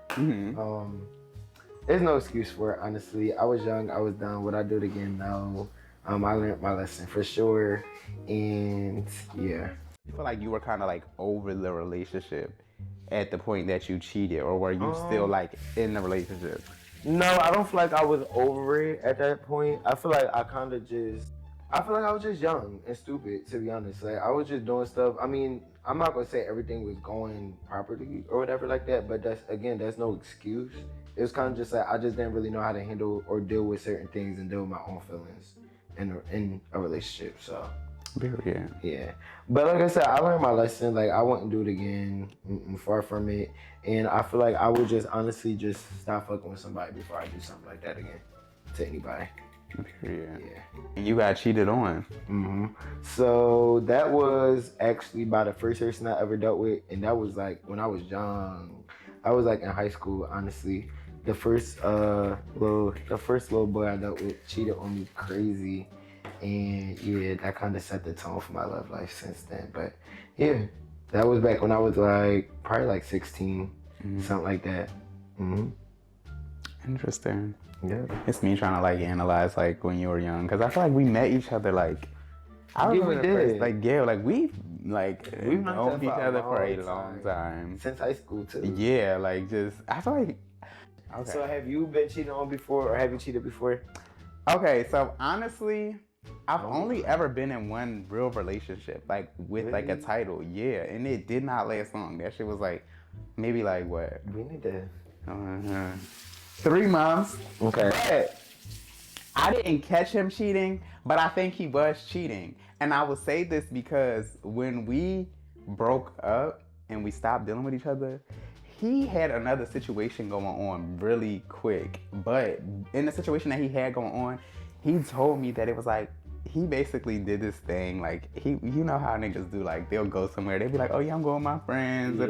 There's no excuse for it, honestly. I was young. I was dumb. Would I do it again? No. I learned my lesson for sure. And yeah. You feel like you were kind of like over the relationship at the point that you cheated, or were you still like in the relationship? No, I don't feel like I was over it at that point. I feel like I was just young and stupid, to be honest. Like, I was just doing stuff. I mean, I'm not gonna say everything was going properly or whatever like that, but that's no excuse. It was kind of just like I just didn't really know how to handle or deal with certain things and deal with my own feelings in a relationship. So Period. yeah, but like I said, I learned my lesson. Like, I wouldn't do it again. Far from it. And I feel like I would just honestly just stop fucking with somebody before I do something like that again to anybody. Period. Yeah. And you got cheated on. So that was actually by the first person I ever dealt with, and that was like when I was young. I was like in high school, honestly. The first little boy I dealt with cheated on me crazy, and yeah, that kind of set the tone for my love life since then. But yeah, that was back when I was like probably like 16, something like that. Interesting. Yeah. It's me trying to like analyze like when you were young, because I feel like we met each other like I Yeah, remember we the first, did. like yeah, like we've We've known each other for a long long time. Since high school too. Yeah, like just I feel like okay. So have you been cheated on before, or have you cheated before? Okay, so honestly, I've only ever been in one real relationship, like with like a title, yeah, and it did not last long. That shit was like maybe like what? We need to. 3 months. Okay. But I didn't catch him cheating, but I think he was cheating. And I will say this because when we broke up and we stopped dealing with each other, he had another situation going on really quick. But in the situation that he had going on, he told me that it was like, he basically did this thing, like, you know how niggas do, like, they'll go somewhere, they'll be like, oh yeah, I'm going with my friends,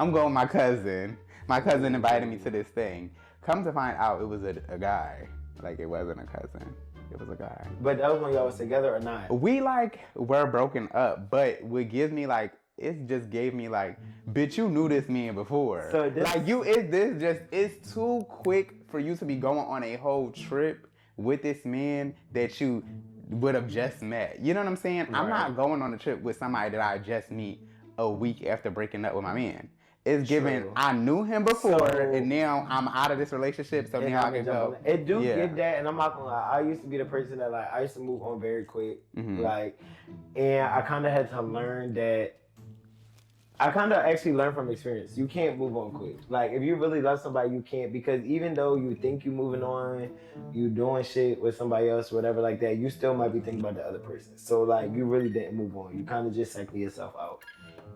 I'm going with my cousin. My cousin invited me to this thing. Come to find out, it was a guy. Like, it wasn't a cousin. It was a guy. But that was when y'all was together or not? We, like, were broken up, but what gives me, like, it just gave me, like, bitch, you knew this man before. So this... Like, it's too quick for you to be going on a whole trip with this man that you would have just met. You know what I'm saying? Right. I'm not going on a trip with somebody that I just meet a week after breaking up with my man. It's given, I knew him before, and now I'm out of this relationship, so now I can go. It do get that, and I'm not gonna lie, I used to be the person that, like, I used to move on very quick, like, and I kind of had to learn that, I kind of actually learned from experience, you can't move on quick. Like, if you really love somebody, you can't, because even though you think you're moving on, you doing shit with somebody else, whatever like that, you still might be thinking about the other person. So, like, you really didn't move on. You kind of just cycle yourself out.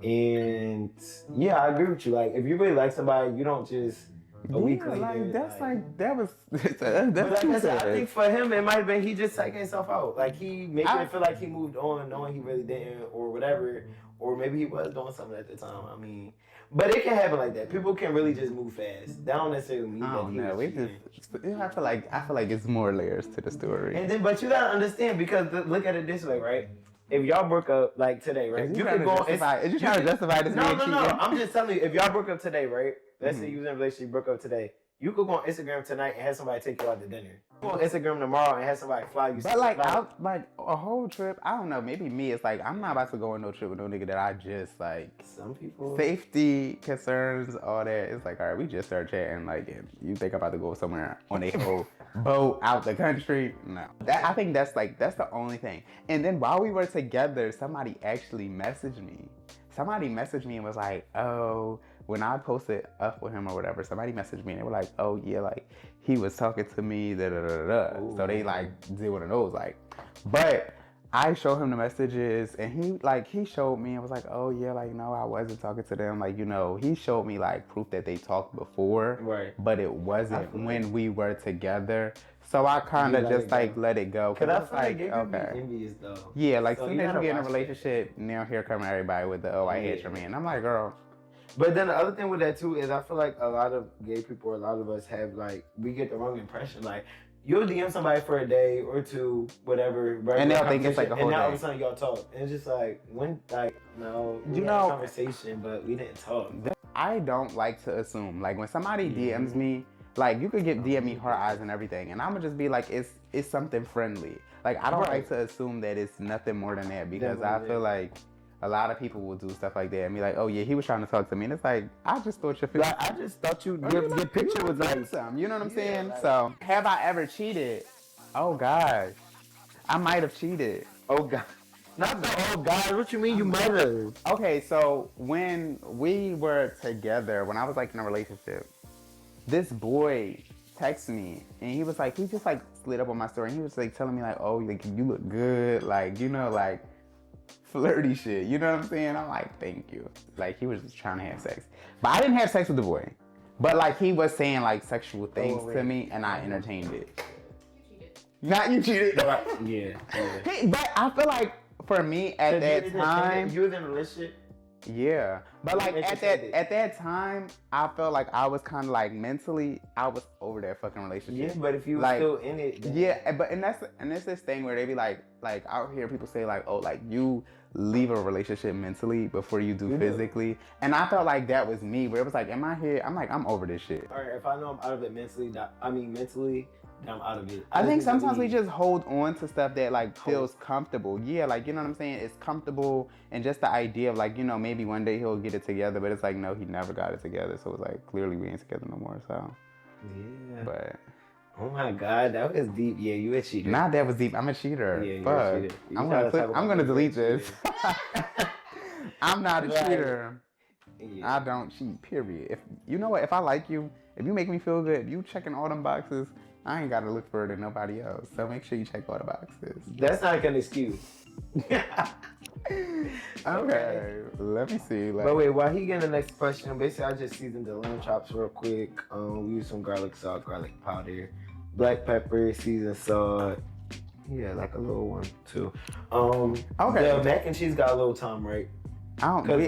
And yeah, I agree with you. Like, if you really like somebody, you don't just a week later. Like, that's like that was. That's but like I said, I think for him, it might have been he just psyching himself out. Like, he making it feel like he moved on, knowing he really didn't, or whatever. Or maybe he was doing something at the time. I mean, but it can happen like that. People can really just move fast. That don't necessarily mean that he was cheating. I feel like it's more layers to the story. And then, but you gotta understand, because look at it this way, right? If y'all broke up like today, right? You could go on. Is you trying to justify this? No. I'm just telling you. If y'all broke up today, right? Let's say you was in a relationship, broke up today. You could go on Instagram tonight and have somebody take you out to dinner. Go on Instagram tomorrow and have somebody fly you. But like a whole trip, I don't know. Maybe me, it's like I'm not about to go on no trip with no nigga that I just like. Some people. Safety concerns, all that. It's like, all right, we just started chatting. Like, if you think I'm about to go somewhere on a whole boat out the country. No. I think that's the only thing. And then while we were together, somebody actually messaged me. Somebody messaged me and was like, oh, when I posted up with him or whatever, somebody messaged me and they were like, oh yeah, like he was talking to me, da da da da. So they like did one of those, like, but I showed him the messages and he showed me and was like, oh yeah, like no, I wasn't talking to them. Like, you know, he showed me like proof that they talked before, right? But it wasn't when we were together. So I kind of just like let it go. Cause I feel like okay. Be envious though. Yeah, like so soon as you get in a relationship, now here come everybody with the, oh, I hate your man. I'm like, girl. But then the other thing with that too is I feel like a lot of gay people, a lot of us have like, we get the wrong impression. Like, you'll DM somebody for a day or two, whatever, and they'll think it's like a whole day. And now all of a sudden y'all talk. And it's just like, when, like, no, we had a conversation, but we didn't talk. I don't like to assume. Like, when somebody DMs me, like, you could DM me heart eyes and everything, and I'm gonna just be like, it's something friendly. Like, I don't like to assume that it's nothing more than that, because I feel like a lot of people will do stuff like that and be like, oh yeah, he was trying to talk to me. And it's like, I just thought I just thought your picture was like some. You know what I'm saying? Like, so, have I ever cheated? Oh gosh. I might have cheated. Oh god. Not the oh god, what you mean you might have? Okay, so when we were together, when I was like in a relationship, this boy texted me and he was like, he just like slid up on my story and he was like telling me like, oh, like you look good, like, you know, like flirty shit, you know what I'm saying? I'm like, thank you. Like, he was just trying to have sex. But I didn't have sex with the boy. But like, he was saying like sexual things to me and I entertained it. You cheated. Not you cheated. Yeah. But I feel like for me at that time, you was in a relationship? Yeah, but like at that time, I felt like I was kind of like mentally, I was over that fucking relationship. Yeah, but if you were still in it, then... yeah, but and that's this thing where they be like out here people say like, oh, like you leave a relationship mentally before you do physically, and I felt like that was me, where it was like, in my head, I'm like, I'm over this shit. All right, if I know I'm out of it mentally, mentally. I'm out of it. I think sometimes we just hold on to stuff that like feels comfortable. Yeah, like, you know what I'm saying? It's comfortable, and just the idea of like, you know, maybe one day he'll get it together, but it's like, no, he never got it together. So it's like, clearly we ain't together no more, so. Yeah. But. Oh my God, that was deep. Yeah, you a cheater. Nah, that was deep. I'm a cheater. Yeah, you're a cheater. I'm gonna delete this. I'm not a cheater. Yeah. I don't cheat, period. If you know what, if I like you, if you make me feel good, if you checking all them boxes, I ain't gotta look further than nobody else. So make sure you check all the boxes. That's not an excuse. Okay, let me see. But wait, while he getting the next question, basically I just seasoned the lamb chops real quick. We use some garlic salt, garlic powder, black pepper, seasoned salt. Yeah, like a little one too. Okay. The mac and cheese got a little time, right? We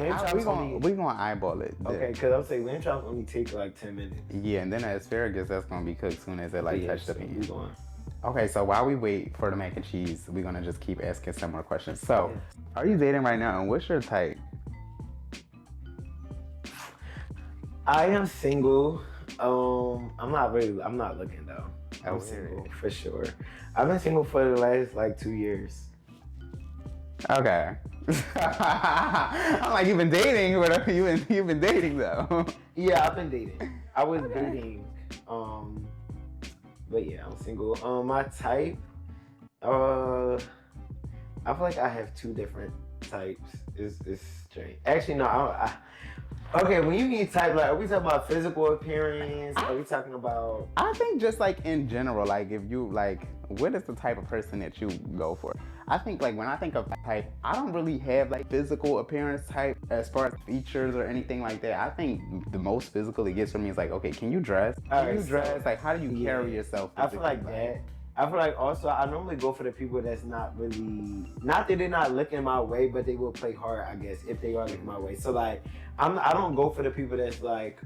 gonna eyeball it. Okay, because I'm saying lamb chops only take like 10 minutes. Yeah, and then the asparagus, that's gonna be cooked soon as it like touch the pan. Okay, so while we wait for the mac and cheese, we're gonna just keep asking some more questions. So, are you dating right now, and what's your type? I am single. I'm not looking though. I'm single for sure. I've been single for the last like 2 years. Okay. I'm like, you've been dating, whatever. You've been dating though. Yeah, I've been dating. I was dating. But yeah, I'm single. My type. I feel like I have 2 different types. It's strange. Actually, no. Okay, when you mean type, like, are we talking about physical appearance? Are we talking about? I think just like in general, like if you like, what is the type of person that you go for? I think like when I think of type, I don't really have like physical appearance type as far as features or anything like that. I think the most physical it gets from me is like, okay, can you dress? Can you dress? Like, how do you carry yourself? I feel like that. I feel like also I normally go for the people that's not really, not that they're not looking my way, but they will play hard, I guess, if they are looking my way. So like, I don't go for the people that's like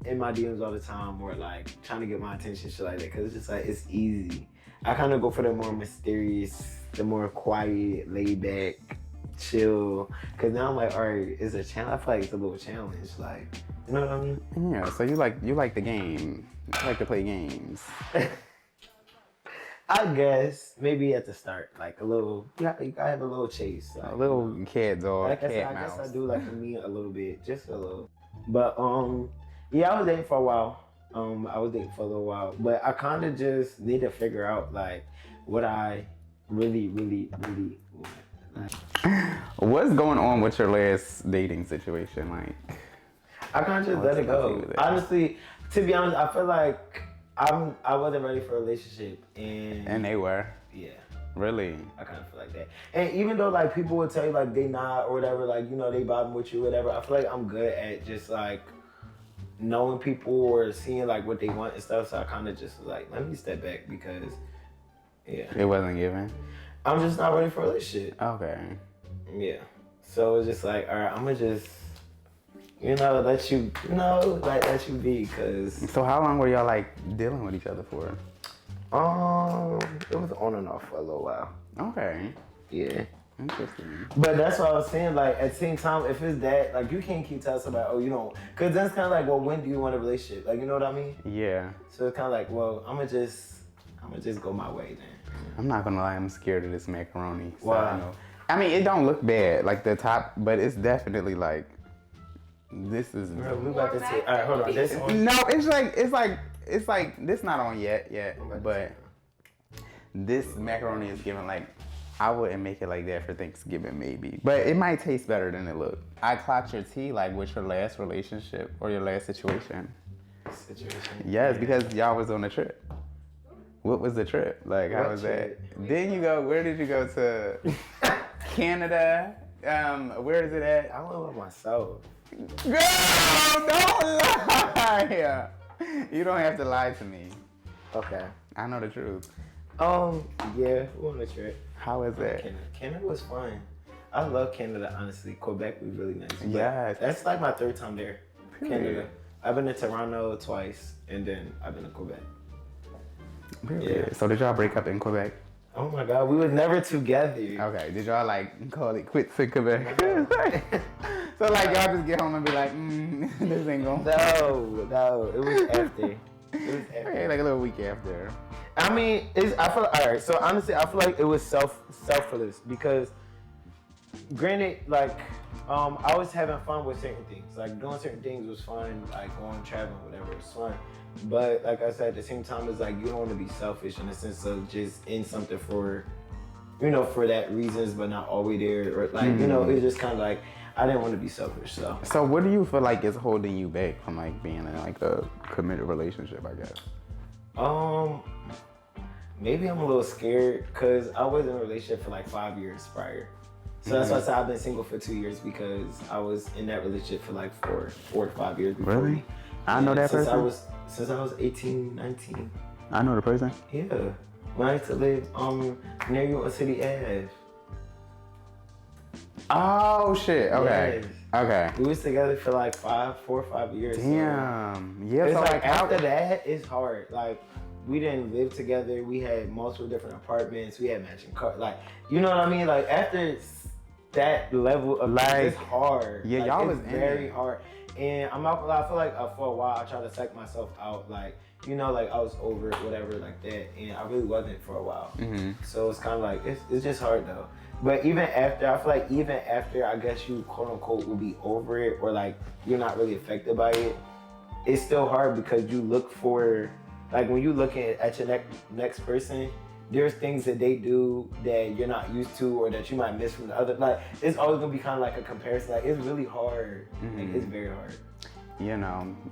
in my DMs all the time or like trying to get my attention, shit like that, because it's just like, it's easy. I kind of go for the more mysterious, the more quiet, laid back, chill. Because now I'm like, all right, it's a challenge. I feel like it's a little challenge, like, you know what I mean? Yeah. So you like the game. You like to play games. I guess maybe at the start, like a little, you gotta have a little chase, like, a little cat dog, like cat I mouse. guess I do like me a little bit, just a little. But yeah, I was dating for a while. I was dating for a little while, but I kind of just need to figure out like what I really want. What's going on with your last dating situation? Like, I kind of just let it go. Honestly, to be honest, I feel like I wasn't ready for a relationship, and they were. Yeah. Really? I kind of feel like that. And even though like people would tell you like they not or whatever, like you know they vibing with you, whatever. I feel like I'm good at just like knowing people or seeing like what they want and stuff. So I kind of just like let me step back because it wasn't given. I'm just not ready for a relationship. Okay. Yeah. So it's just like all right, I'm gonna just let you let you be because. So how long were y'all like dealing with each other for? It was on and off for a little while. Okay. Yeah. Interesting. But that's what I was saying. Like at the same time, if it's that, like you can't keep telling somebody, oh, you don't, because that's kind of like, well, when do you want a relationship? Like, you know what I mean? Yeah. So it's kind of like, well, I'm gonna just go my way then. I'm not gonna lie, I'm scared of this macaroni. So Why? I mean, it don't look bad, like the top, but it's definitely like, this is. Bro, we about to say, all right, hold on. This one. No, it's like this not on yet, but this macaroni is giving like, I wouldn't make it like that for Thanksgiving maybe, but it might taste better than it looked. I clocked your tea like with your last relationship or your last situation. Yes, because y'all was on a trip. What was the trip? Like, how was that? Didn't you go, where did you go to? Canada? Where is it at? I went with myself. Girl, don't lie. You don't have to lie to me. Okay. I know the truth. Yeah, we went on a trip. How is that? Canada was fun. I love Canada, honestly. Quebec was really nice. But Yes. that's like my third time there. Period. Canada. I've been to Toronto twice, and then I've been to Quebec. Period. So did y'all break up in Quebec? Oh my God, we were never together. Okay. Did y'all like call it quits in Quebec? So like y'all just get home and be like, this ain't going. No, it was after. Okay, like a little week after. I mean, I feel alright. So honestly, I feel like it was selfless because, granted, like I was having fun with certain things. Like doing certain things was fun. Like going traveling, whatever was fun. But like I said, at the same time, it's like you don't want to be selfish in the sense of just in something for, for that reasons, but not always there. Or like it's just kind of like I didn't want to be selfish. So what do you feel like is holding you back from like being in like a committed relationship? I guess. Maybe I'm a little scared because I was in a relationship for like 5 years prior. So that's why I said I've been single for 2 years because I was in that relationship for like 4 to 5 years before. Really? I know that person? Since I was 18, 19. I know the person? Yeah. When I used to live near York City Ave. Oh shit, okay. Yes. Okay. We was together for like 4 or 5 years. Damn. So Yeah, it's so like after that, it's hard. Like we didn't live together. We had multiple different apartments. We had matching cars. Like, you know what I mean? Like after that level of like, it's hard. Yeah, like, y'all it's was very hard. And I'm not gonna lie, I feel like for a while I tried to psych myself out, like, like I was over it, whatever, like that. And I really wasn't for a while. Mm-hmm. So it's kind of like, it's just hard though. But even after, I feel like even after, I guess you quote unquote will be over it or like you're not really affected by it, it's still hard because you look for, like when you look at your next person, there's things that they do that you're not used to or that you might miss from the other. Like it's always gonna be kind of like a comparison. Like it's really hard. Mm-hmm. Like, it's very hard.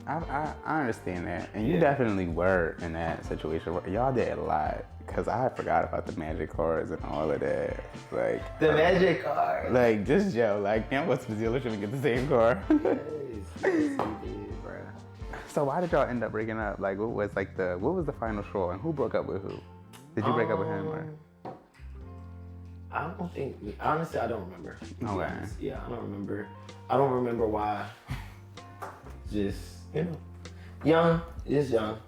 I understand that, and you definitely were in that situation. Y'all did a lot, cause I forgot about the magic cards and all of that. Like the magic card. Like just Joe, like damn, what's the deal? Should we get the same card? Yes, you did, bro. So why did y'all end up breaking up? Like what was the final straw, and who broke up with who? Did you break up with him or? I don't think. Honestly, I don't remember. Okay. Yeah, I don't remember. I don't remember why. Just young. Just young.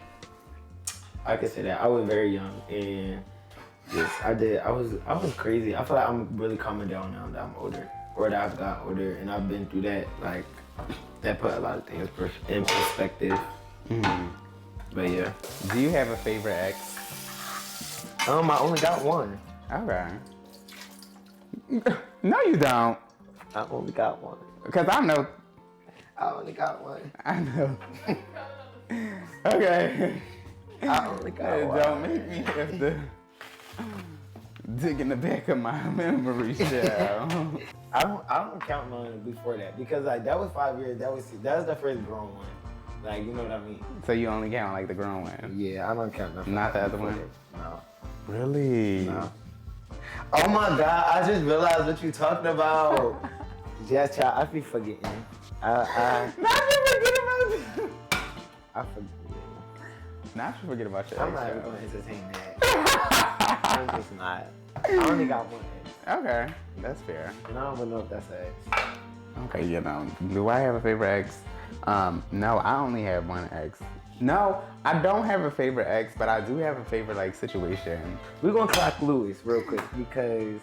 I can say that I was very young and I was crazy. I feel like I'm really calming down now that I'm older, or that I've got older and I've been through that. Like that put a lot of things in perspective. Mm-hmm. But yeah. Do you have a favorite ex? I only got one. Okay. No, you don't. I only got one. Cause I know. I only got one. I know. Okay. I only got Hey, one. don't make me have to dig in the back of my memory shell. I don't count none before that because like that was 5 years. That was the first grown one. Like, you know what I mean? So you only count like the grown one? Yeah, I don't count nothing. Not the other before one? that. No. Really? No. Oh my God! I just realized what you talking about. Yes, child. I be forgetting. Not you forget about this. I forget. Not you forget about your I'm ex, not even though. gonna entertain that. I'm just not. I only got one ex, Okay, that's fair. and I don't even know if that's an ex. Okay, you know, do I have a favorite ex? No, I only have one ex. No, I don't have a favorite ex, but I do have a favorite like situation. We're gonna clock Louis real quick because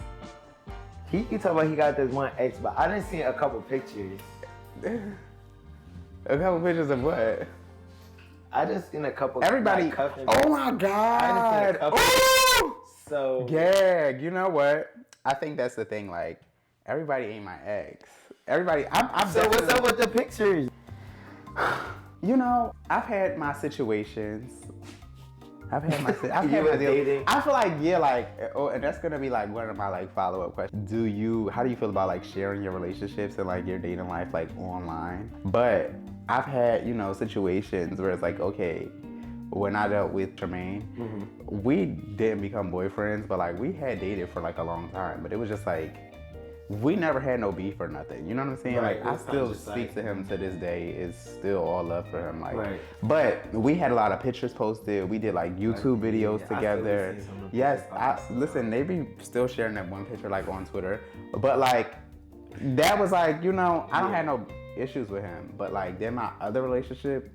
he talk about he got this one ex, but I didn't see a couple pictures. A couple pictures of what? I just seen a couple. Everybody. like, cuffing Oh my I done God. seen a couple. Ooh! So Gag. You know what? I think that's the thing. Like, everybody ain't my ex. Everybody. I'm so what's up with the pictures? You know, I've had my situations. I've had my You was deals. dating? I feel like, yeah, like, oh, and that's gonna be like one of my like follow-up questions. How do you feel about like sharing your relationships and like your dating life like online? But I've had, you know, situations where it's like, okay, when I dealt with Tremaine, we didn't become boyfriends, but like we had dated for like a long time. But it was just like, we never had no beef or nothing. You know what I'm saying? Right, Like, I it's still not just speak like- to him to this day. It's still all love for him. Like, Right. but we had a lot of pictures posted. We did like YouTube videos yeah, I together. still see some of the Yes, pictures. listen, they be still sharing that one picture like on Twitter. But like, that was like, you know, I don't have no issues with him. But like, then my other relationship,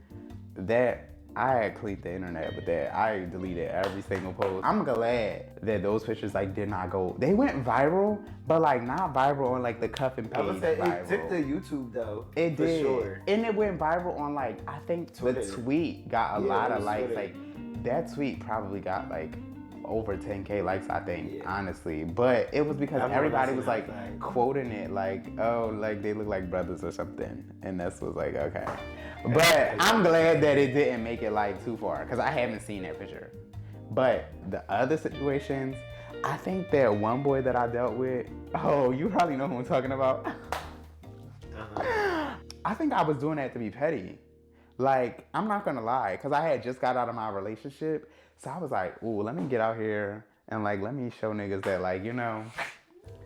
that I had cleaned the internet with that. I deleted every single post. I'm glad that those pictures like did not go. They went viral, but like not viral on like the cuffing I page. would say viral. it took the YouTube though. It for did. sure. And it went viral on like, I think Twitter. the tweet got a Yeah, lot it of was likes. Twitter. Like that tweet probably got like over 10K likes, I think, Yeah. honestly. But it was because I remember everybody seeing was that, like like- quoting it like, oh, like they look like brothers or something. And that's was like, okay. But I'm glad that it didn't make it like too far because I haven't seen that picture. But the other situations, I think that one boy that I dealt with, oh, you probably know who I'm talking about. I think I was doing that to be petty. Like, I'm not gonna lie, because I had just got out of my relationship. So I was like, ooh, let me get out here and like, let me show niggas that like, you know,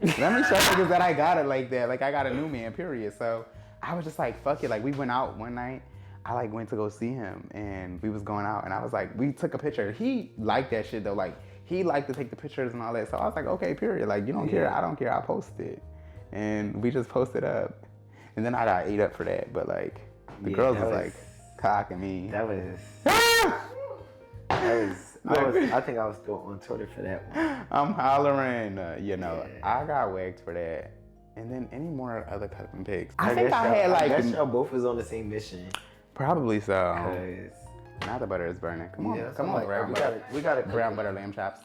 let me show niggas that I got it like that. Like, I got a new man, period. So I was just like, fuck it. Like, we went out one night. I like went to go see him and we was going out and I was like, we took a picture. He liked that shit though. Like, he liked to take the pictures and all that. So I was like, okay, period. Like, you don't care. I don't care. I posted. And we just posted up. And then I got ate up for that. But like, the Yeah, girls that was was- like cocking me. That was. I think I was still on Twitter for that one. I'm hollering, you know, Yeah. I got whacked for that. And then any more other cupping pics? I I think guess I y'all- had I guess like, y'all both was on the same mission. probably so. 'Cause Now the butter is burning. Come on, yeah, come I'm on, like, brown we butter. gotta Brown butter lamb chops.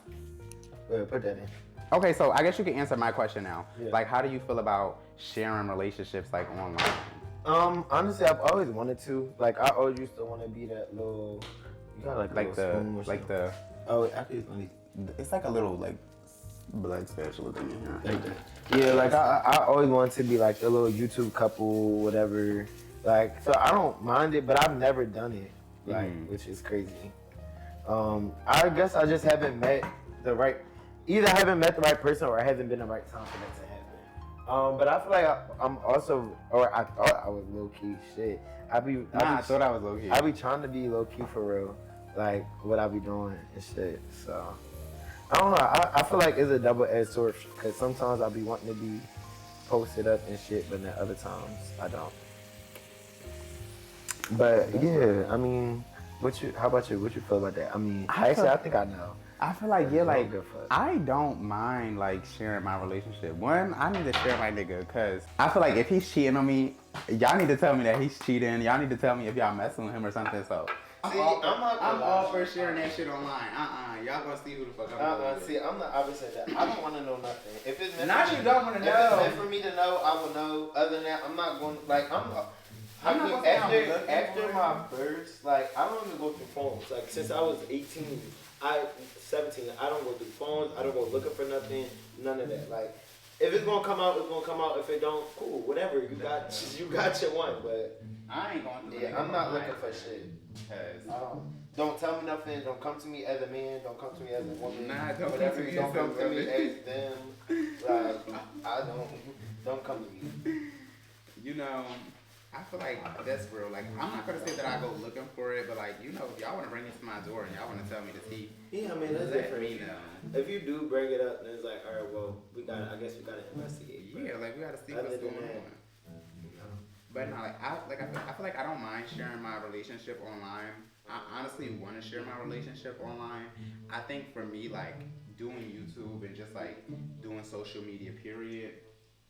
Put that in. Okay, so I guess you can answer my question now. Yeah. Like, how do you feel about sharing relationships like online? Honestly, I've always wanted to. Like, I always used to want to be that little. You got like Like little spoon or like something. the, Oh, I think it's funny. it's like a little like blood spatula thing in here. Like that. Yeah, like I always wanted to be like a little YouTube couple, whatever. Like, so I don't mind it, but I've never done it. Like, which is crazy. I guess I just haven't met the right. Either I haven't met the right person or I haven't been the right time for that to happen. But I feel like I'm also, or I thought I was low key. Shit, I thought I was low key. I be trying to be low key for real, like what I be doing and shit. So I don't know. I feel like it's a double-edged sword because sometimes I be wanting to be posted up and shit, but then other times I don't. But yeah, I mean, how about you? What you feel about that? I mean, I think I know. I feel like, yeah, like, Good fuck. I don't mind, like, sharing my relationship. One, I need to share my nigga, because I feel like if he's cheating on me, y'all need to tell me that he's cheating. Y'all need to tell me if y'all messing with him or something, so. See, I'm all for sharing that shit online. Y'all gonna see who the fuck I'm going with. See, I'm the opposite of that. I don't want to know nothing. If it's meant Not for you me, don't wanna if know. it's meant for me to know, I will know. Other than that, I'm not going. Like, I'm not gonna say I'm looking after for it. my first, like, I don't even go through phones. Like, since I was 17, I don't go through phones. I don't go looking for nothing, none of that. Like, if it's gonna come out, it's gonna come out. If it don't, cool, whatever. You got your one, but I ain't going through. yeah, I'm not looking for shit. Don't tell me nothing. Don't come to me as a man. Don't come to me as a woman. Nah, don't whatever. come to me Don't as a come to me woman. as them. Like, I don't come to me. You know, I feel like that's real. Like, I'm not gonna say that I go looking for it, but like, you know, if y'all wanna bring it to my door and y'all wanna tell me to see, Yeah, I mean that's let different. me know. If you do bring it up, then it's like, all right, well, I guess we gotta investigate. Yeah, like we gotta see Other what's than going that, on. But no, I feel like I don't mind sharing my relationship online. I honestly want to share my relationship online. I think for me, like doing YouTube and just like doing social media, period.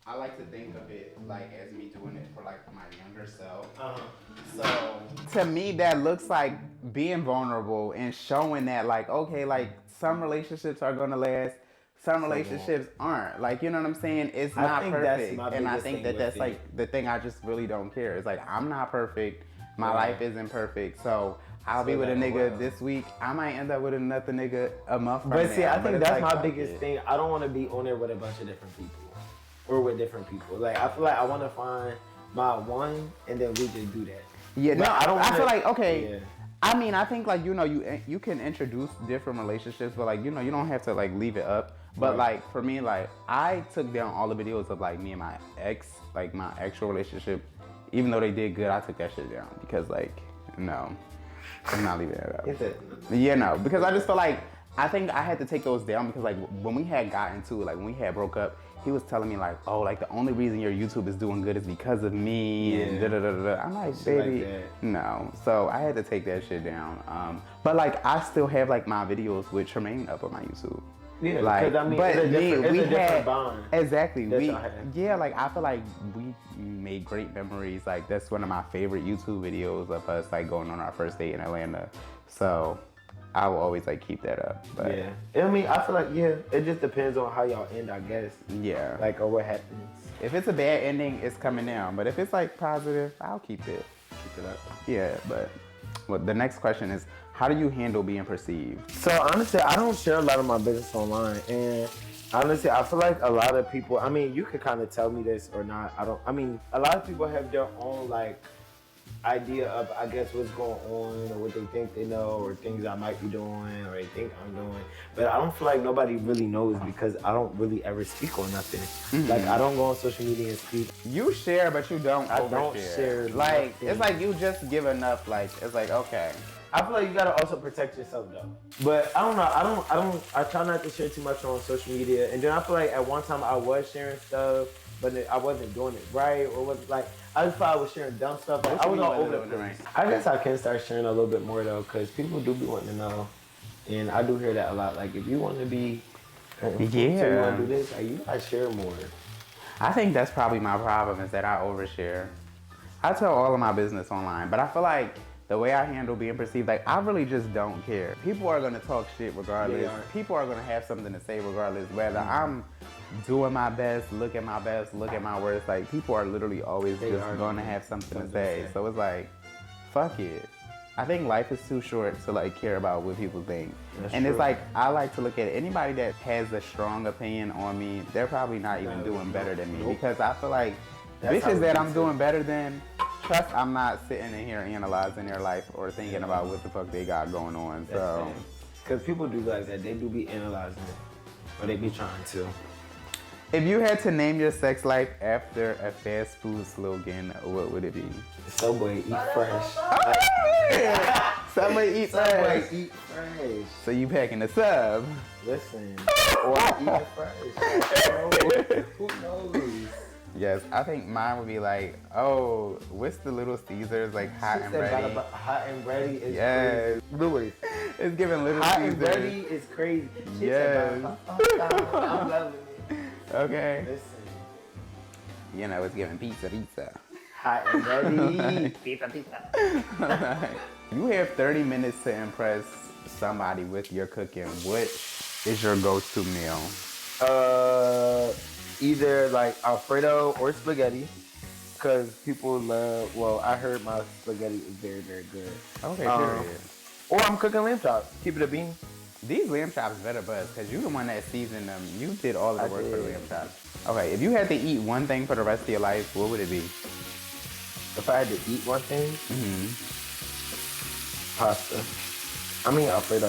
I like to think of it like as me doing it for like my younger self. So to me, that looks like being vulnerable and showing that like, okay, like some relationships are gonna last. Some relationships aren't. Like, you know what I'm saying? It's not think that's perfect. my And I biggest think thing that with that's it. like the thing I just really don't care. It's like, I'm not perfect. My life isn't perfect. So I'll be with a nigga this week. I might end up with another nigga a month from now. But see, I think it's that's like, my biggest thing. I don't want to be on there with a bunch of different people or with different people. Like, I feel like I want to find my one and then we just do that. Yeah, no, I don't I feel wanna- like, okay. Yeah. I mean, I think like, you know, you can introduce different relationships, but like, you know, you don't have to like leave it up. But Right. like for me, like I took down all the videos of like me and my ex, like my actual relationship. Even though they did good, I took that shit down because like, no, I'm not leaving it up. Is it? Yeah, no, because I just feel like I think I had to take those down because like when we had gotten to it, like when we had broke up, he was telling me like, oh, like the only reason your YouTube is doing good is because of me and da da da da. I'm like, Shit like baby, that. no. So I had to take that shit down. But like I still have like my videos with Tremaine up on my YouTube. Yeah, Like, because I mean, but it's a different, we it's a different had bond. exactly. that We y'all had. yeah, like I feel like we made great memories. Like that's one of my favorite YouTube videos of us like going on our first date in Atlanta. So I will always like keep that up. But Yeah. I mean, I feel like, yeah, it just depends on how y'all end, I guess. yeah. Like, or what happens. If it's a bad ending, it's coming down. But if it's like positive, I'll keep it. Keep it up. Yeah, but well, the next question is, how do you handle being perceived? So honestly, I don't share a lot of my business online, and honestly, I feel like a lot of people. I mean, you could kind of tell me this or not. I mean, a lot of people have their own like idea of, I guess, what's going on or what they think they know or things I might be doing or they think I'm doing. But I don't feel like nobody really knows because I don't really ever speak on nothing. Mm-hmm. Like I don't go on social media and speak. You share, but you don't I overshare. don't share Like nothing. it's like you just give enough. Like it's like okay. I feel like you gotta also protect yourself though. But I don't know. I try not to share too much on social media. And then I feel like at one time I was sharing stuff, but I wasn't doing it right, or was like I just thought I was sharing dumb stuff. Like, I was all over the place. I guess I can start sharing a little bit more though, because people do be wanting to know, and I do hear that a lot. Like if you want to be, so you want to do this, like, you gotta share more. I think that's probably my problem is that I overshare. I tell all of my business online, but I feel like the way I handle being perceived, like I really just don't care. People are gonna talk shit regardless. They are. People are gonna have something to say regardless. Whether I'm doing my best, look at my worst. Like people are literally always They just are gonna have something to say. So it's like, fuck it. I think life is too short to like care about what people think. That's and true. it's like I like to look at anybody that has a strong opinion on me. They're probably not even doing better than me because I feel like That's how bitches it that be, I'm too. doing better than. Trust, I'm not sitting in here analyzing their life or thinking about what the fuck they got going on. So, Because people do like that. They do be analyzing it, or they be trying to. if you had to name your sex life after a fast food slogan, what would it be? Subway, eat fresh. Subway eat Subway, fresh. eat fresh. So you packing a sub? Listen, or eat fresh. Who knows? Yes, I think mine would be like, oh, what's the Little Caesars like hot and ready? Hot and ready is Yes. crazy. Louis. It's giving Little Hot Caesars. and ready is crazy. She Yes. said, I'm loving it. Okay. Listen, You know, it's giving pizza. hot and ready. Pizza. You have 30 minutes to impress somebody with your cooking. What is your go-to meal? Either like Alfredo or spaghetti. because people love. Well, I heard my spaghetti is very, very good. Okay, Um, period. Or I'm cooking lamb chops. Keep it a bean. These lamb chops better buzz, because you the one that seasoned them. You did all of the I work for the did. lamb chops. Okay, if you had to eat one thing for the rest of your life, what would it be? If I had to eat one thing, pasta. I mean Alfredo.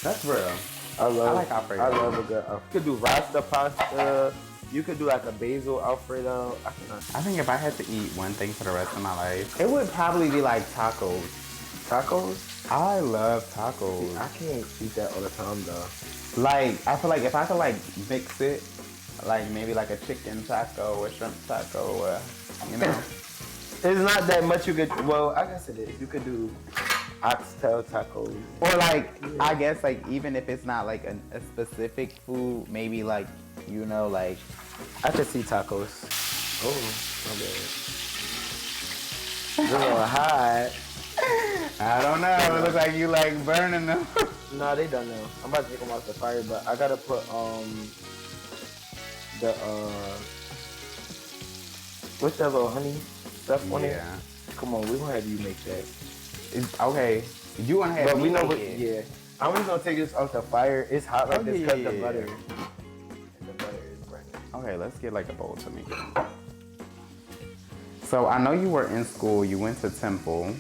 That's real. I like Alfredo. I love a good Alfredo. You could do rasta pasta. You could do like a basil Alfredo. I think if I had to eat one thing for the rest of my life, it would probably be like tacos. Tacos? I love tacos. I can't eat that all the time though. Like, I feel like if I could like mix it, like maybe like a chicken taco or shrimp taco, or, you know. It's not that much you could, well, I guess it is. You could do oxtail tacos. Or like, I guess like even if it's not like a specific food, maybe like, you know, like. I could see tacos. Oh, my bad. They're a little hot. I don't know. It looks like you like burning them. No, they done now. I'm about to take them off the fire, but I gotta put the what's that little honey stuff on it? Yeah. Come on, we gonna have you make that. Okay. You wanna have But me we know make what? it. Yeah. I'm just gonna take this off the fire. It's hot like this because yeah. the butter. The butter is burning. Okay, let's get like a bowl to me. So I know you were in school. You went to Temple.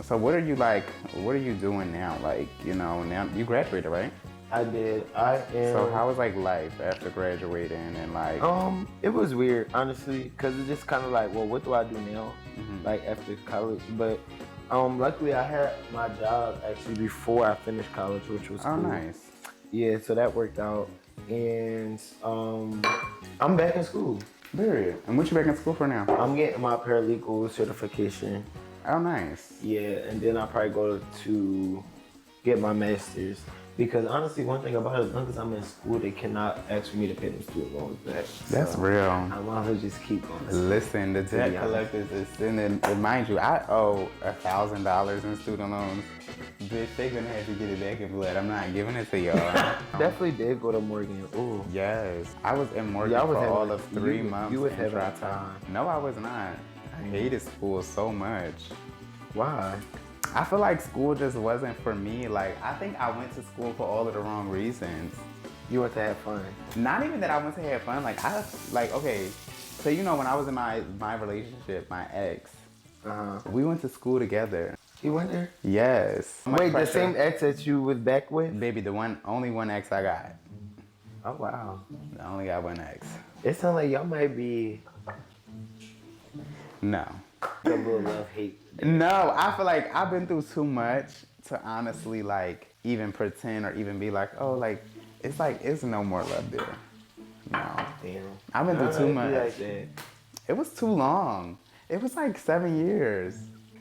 So what are you like? What are you doing now? Like, you know, now you graduated, right? I did. I am. So how was like life after graduating and like? It was weird, honestly, because it's just kind of like, well, what do I do now? Like after college, but luckily I had my job actually before I finished college, which was Oh, cool. nice. Yeah, so that worked out, and I'm back in school. Period. And what you back in school for now? I'm getting my paralegal certification. Oh, nice. Yeah, and then I'll probably go to get my master's. Because honestly, one thing about it, as long as I'm in school, they cannot ask for me to pay them student loans back. That's So real. I might as well just keep going. Listen, the debt Yeah. collectors is sending. Mind you, I owe $1,000 in student loans. Bitch, they gonna have to get it back in blood. I'm not giving it to y'all. Definitely did go to Morgan. Ooh. Yes, I was in Morgan Yeah, I was for having- all of 3 you- months. you was in having a Tri-Town. time. No, I was not. I hated school so much. Why? I feel like school just wasn't for me. Like, I think I went to school for all of the wrong reasons. You want to have fun. Not even that I went to have fun. Like, okay, so you know when I was in my relationship, my ex, we went to school together. You went there? Yes. Wait, the same ex that you was back with? Baby, only one ex I got. Oh, wow. I only got one ex. It sounds like y'all might be No. a little love-hate. No, I feel like I've been through too much to honestly like even pretend or even be like, oh, like it's no more love there. No. Damn. I've been through too much. Like that. It was too long. It was like 7 years.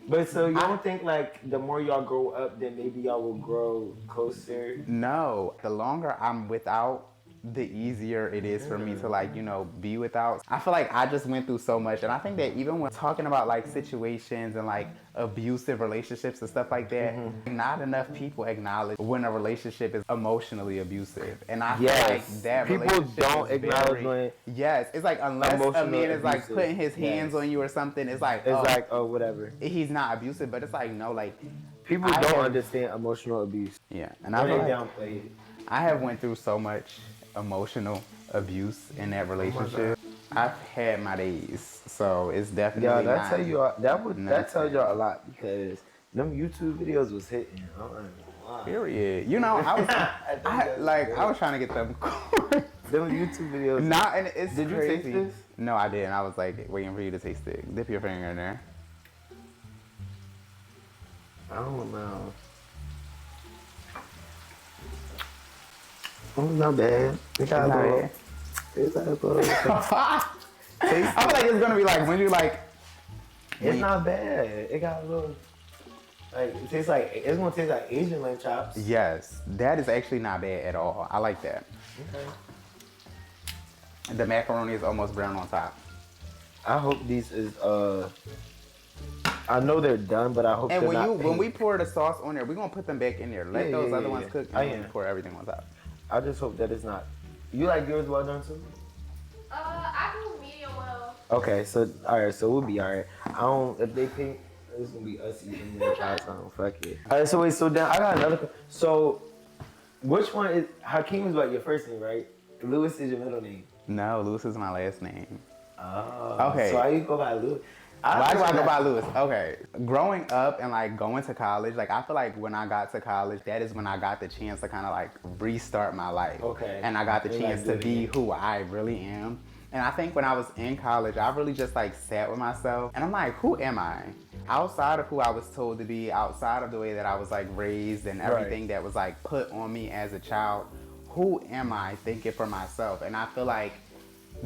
But so you don't think like the more y'all grow up, then maybe y'all will grow closer? No, the longer I'm without, the easier it is for me to like, you know, be without. I feel like I just went through so much, and I think that even when talking about like situations and like abusive relationships and stuff like that, not enough people acknowledge when a relationship is emotionally abusive. And I feel like that people relationship don't is acknowledge when yes, it's like unless a emotional man is like abusive. putting his hands Yes. on you or something, it's like it's like, oh, whatever. he's not abusive, but it's like no, like People I don't have- understand emotional abuse. yeah, and I Or feel they like downplay it. I have went through so much emotional abuse in that relationship. I've had my days, so it's definitely Yeah, that not, tell you that not tells y'all a lot because them YouTube videos was hitting. I don't know. period. You know, I was trying to get them. Them YouTube videos. Not, and it's Did you crazy. taste this? No, I didn't. I was like waiting for you to taste it. Dip your finger in there. I don't know. Oh, not bad. It got a little. It's like a little. I feel like it's gonna be like when you like. It's not bad. It got a little. Like it tastes like it's gonna taste like Asian lamb chops. Yes, that is actually not bad at all. I like that. Okay. The macaroni is almost brown on top. I hope these is I know they're done, but I hope And they're when not when we pink. pour the sauce on there, we're gonna put them back in there. Let Yeah, those yeah, other yeah, ones yeah. cook, I and then am. pour everything on top. I just hope that it's not. You like yours well done too? I do medium well. Okay, so all right, so we'll be all right. I don't if they think it's gonna be us eating their child song. Fuck it. All right, so wait, so then I got another. So which one is Hakeem is like your first name, right? Lewis is your middle name. No, Lewis is my last name. Oh, Okay. So why you go by Lewis? Why do I go by Lewis? Okay. Growing up and like going to college, like I feel like when I got to college, that is when I got the chance to kind of like restart my life. Okay. And I got the And, chance like, to be who I really am. And I think when I was in college, I really just like sat with myself and I'm like, who am I? Outside of who I was told to be, outside of the way that I was like raised and everything that was like put on me as a child, who am I thinking for myself? And I feel like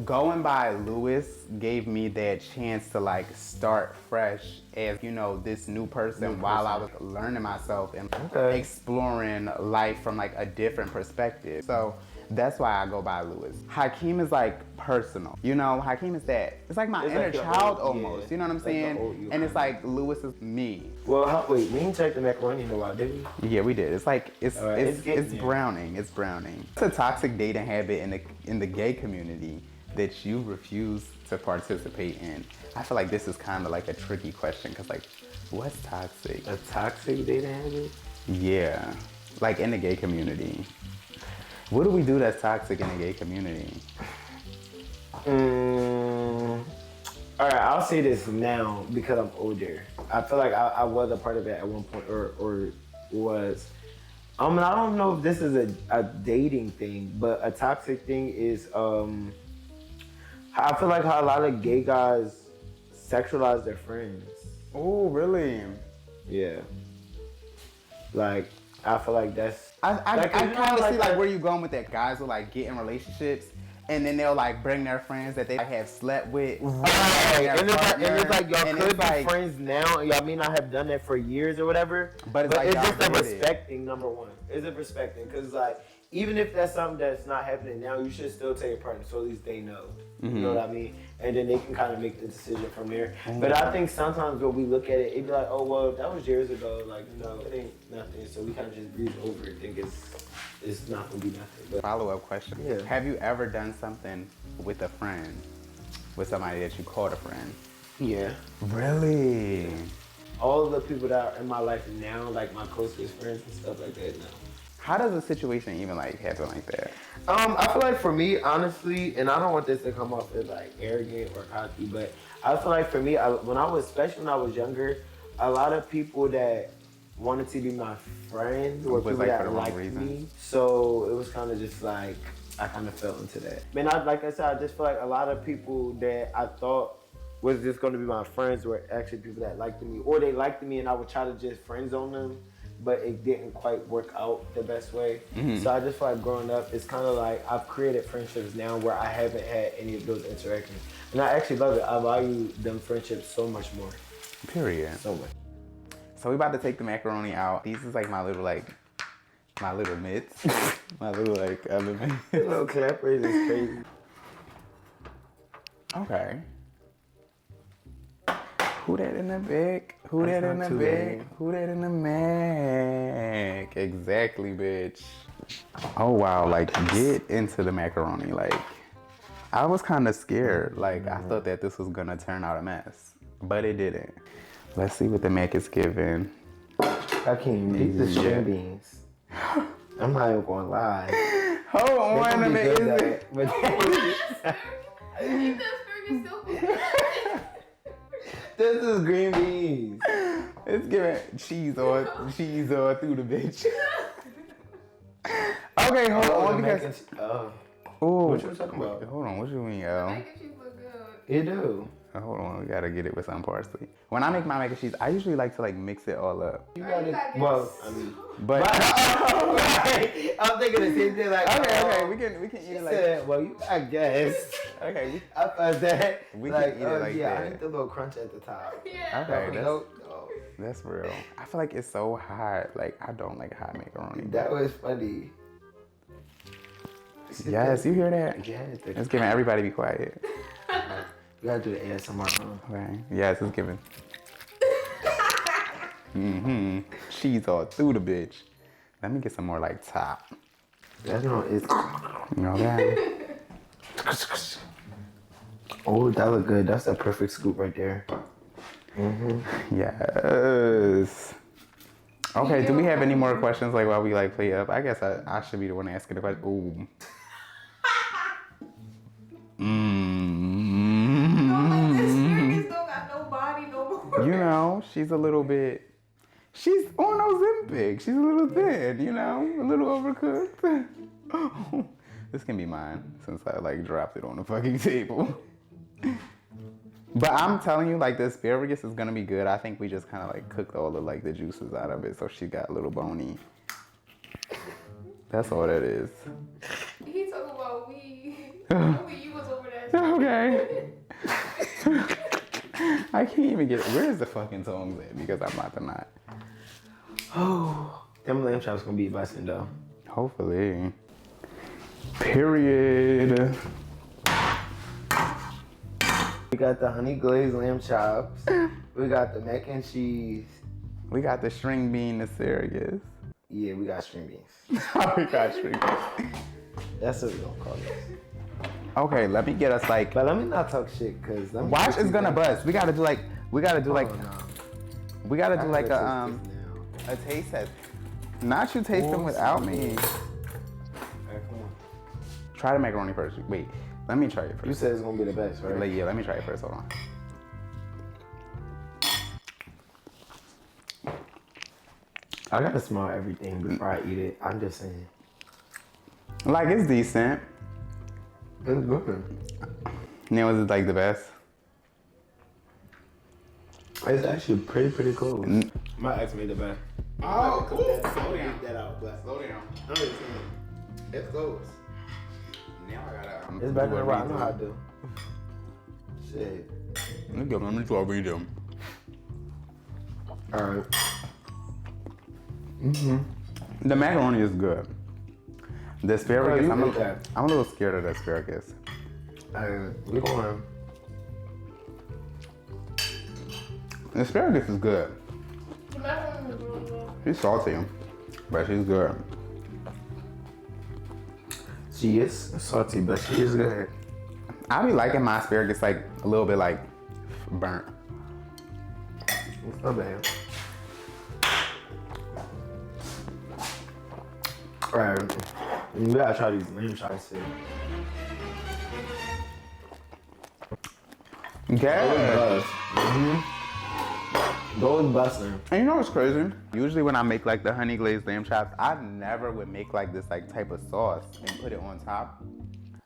going by Lewis gave me that chance to like start fresh as, you know, this new person while I was learning myself and exploring life from like a different perspective. So that's why I go by Lewis. Hakeem is like personal. You know, Hakeem is that. It's like my inner like your child old- almost. yeah. You know what I'm Like the saying? old you And it's kinda. like Lewis is me. Well, wait, we didn't check the macaroni in a while, did we? Yeah, we did. It's like it's All right, it's it's getting it's there. browning. It's browning. It's a toxic dating habit in the gay community that you refuse to participate in. I feel like this is kind of like a tricky question because like, what's toxic? A toxic dating habit? Yeah, like in the gay community. What do we do that's toxic in the gay community? All right, I'll say this now because I'm older. I feel like I was a part of it at one point, or was. I don't know if this is a dating thing, but a toxic thing is I feel like how a lot of gay guys sexualize their friends. Oh, really? Yeah. Like I feel like that's. I Like, kind you know, of like see like that- where you going with that. Guys will like get in relationships and then they'll like bring their friends that they have slept with. Right. And it's like y'all and could it's be like, friends now. Y'all may not have done that for years or whatever. But it's like y'all just a did it. respecting, number one. It's a respecting. Because, like, even if that's something that's not happening now, you should still tell your partner so at least they know. You know what I mean? And then they can kind of make the decision from there. But I think sometimes when we look at it, it'd be like, oh, well, that was years ago. Like, no, it ain't nothing. So we kind of just breeze over it, think it's not going to be nothing. But follow-up question. Yeah. Have you ever done something with a friend, with somebody that you called a friend? yeah. Really? All of the people that are in my life now, like my closest friends and stuff like that, no. How does a situation even like happen like that? I feel like for me, honestly, and I don't want this to come off as like arrogant or cocky, but I feel like for me, especially when I was younger, a lot of people that wanted to be my friends were Was, people like, that for the wrong liked reasons? me. So it was kind of just like, I kind of fell into that. Man, like I said, I just feel like a lot of people that I thought was just going to be my friends were actually people that liked me, or they liked me and I would try to just friend zone them, but it didn't quite work out the best way. So I just feel like growing up, it's kind of like I've created friendships now where I haven't had any of those interactions. And I actually love it. I value them friendships so much more. Period. So much. So we about to take the macaroni out. These is like my little mitts. My little like element. Little clappers is crazy. Okay. Who that in the back? Who That's that in not the too back? bad. Who that in the mac? Exactly, bitch. Oh wow, like get into the macaroni. Like I was kind of scared. Like I thought that this was gonna turn out a mess, but it didn't. Let's see what the mac is giving. I can't. These are string beans. I'm not even gonna lie. Hold They on, gonna a be minute. good, Is though. it? But Keep the asparagus still. this is green beans. It's giving cheese all through the bitch. Okay, hold on because. Ooh, What you talking about? Hold on, what you mean, yo? Mac and cheese look good. You do. Hold on, we gotta get it with some parsley. When I make my mac and cheese, I usually like to like mix it all up. You Alright, got you it. got Well, this. I mean. But Right. I'm thinking the same thing. Like, okay, we can eat She it like said, well, I guess. okay. I thought that. We can eat it like yeah, that. I need the little crunch at the top. Yeah. Okay, No. that's real. I feel like it's so hot. Like I don't like hot macaroni. That was funny. Yes, you hear that? Yes. It's giving everybody be quiet. You gotta do the ASMR. Huh? Okay. Yes, it's giving. Cheese all through the bitch. Let me get some more like top. That's not. It's. Okay. Oh, that look good. That's a perfect scoop right there. Yes. Okay, do we have any more questions like while we like play up? I guess I should be the one asking the question. Ooh. This asparagus don't got no body no more. You know, she's a little bit. She's on Ozempic. She's a little thin, you know, a little overcooked. This can be mine since I like dropped it on the fucking table. But I'm telling you, like the asparagus is gonna be good. I think we just kind of like cooked all the like the juices out of it, so she got a little bony. That's all that is. He talking about we. You was over there. Okay. I can't even get. Where's the fucking tongs at? Because I'm about to not. Oh, them lamb chops gonna be busting though. Hopefully. Period. We got the honey glazed lamb chops. We got the mac and cheese. We got the string bean asparagus. Yeah, we got string beans. We got string beans. That's what we gonna call this. Okay, let me get us like. But let me not talk shit, cause Watch is gonna buzz. We gotta do like. We gotta do like. Oh, no. We gotta I do like gotta a taste test. Not you taste them without me. Alright, come on. Try the macaroni first. Wait, let me try it first. You said it's gonna be the best, right? Like, yeah, let me try it first. Hold on. I gotta smell everything before I eat it. I'm just saying. Like it's decent. It's good. Now is it like the best? It's actually pretty cool. My ex made the best. Oh, cool. Slow down. That out, but Slow down. I'm just saying. It's close. Now I gotta. It's better than what I know how to do. Shit. Let me try redo. Alright. The macaroni is good. The asparagus, you I'm ate that. a little scared of the asparagus. We going. The asparagus is good. The macaroni was really good. She's salty, but she's good. She is salty, but she is good. I be liking my asparagus like a little bit like burnt. It's not bad. Alright. We gotta try these lamb chops too. Okay. Those busting. And you know what's crazy? Usually when I make like the honey glazed lamb chops, I never would make like this like type of sauce and put it on top.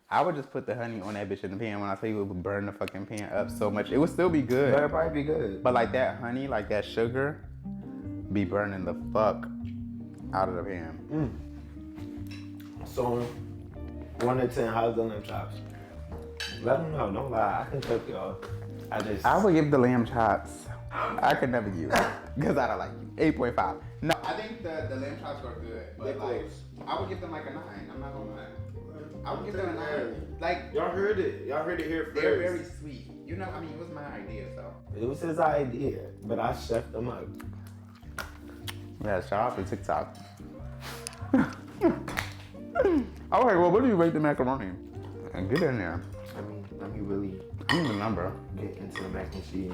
I would just put the honey on that bitch in the pan. When I tell you it would burn the fucking pan up so much, it would still be good. That'll probably be good. But like that honey, like that sugar, be burning the fuck out of the pan. So, 1 to 10, how's the lamb chops? Let them know, don't lie. I can cook y'all. I would give the lamb chops. I could never use it because I don't like you. 8.5. No, I think the lamb chops are good, but like I would give them like a 9. I'm not gonna lie. I would give them a 9. Like Y'all heard it. Y'all heard it here first. they're very sweet. You know, I mean, it was my idea, so. It was his idea, but I chefed them up. Yeah, shout out to TikTok. Okay, well, what do you rate the macaroni? And get in there. Let me really I need the number. get into the mac and cheese.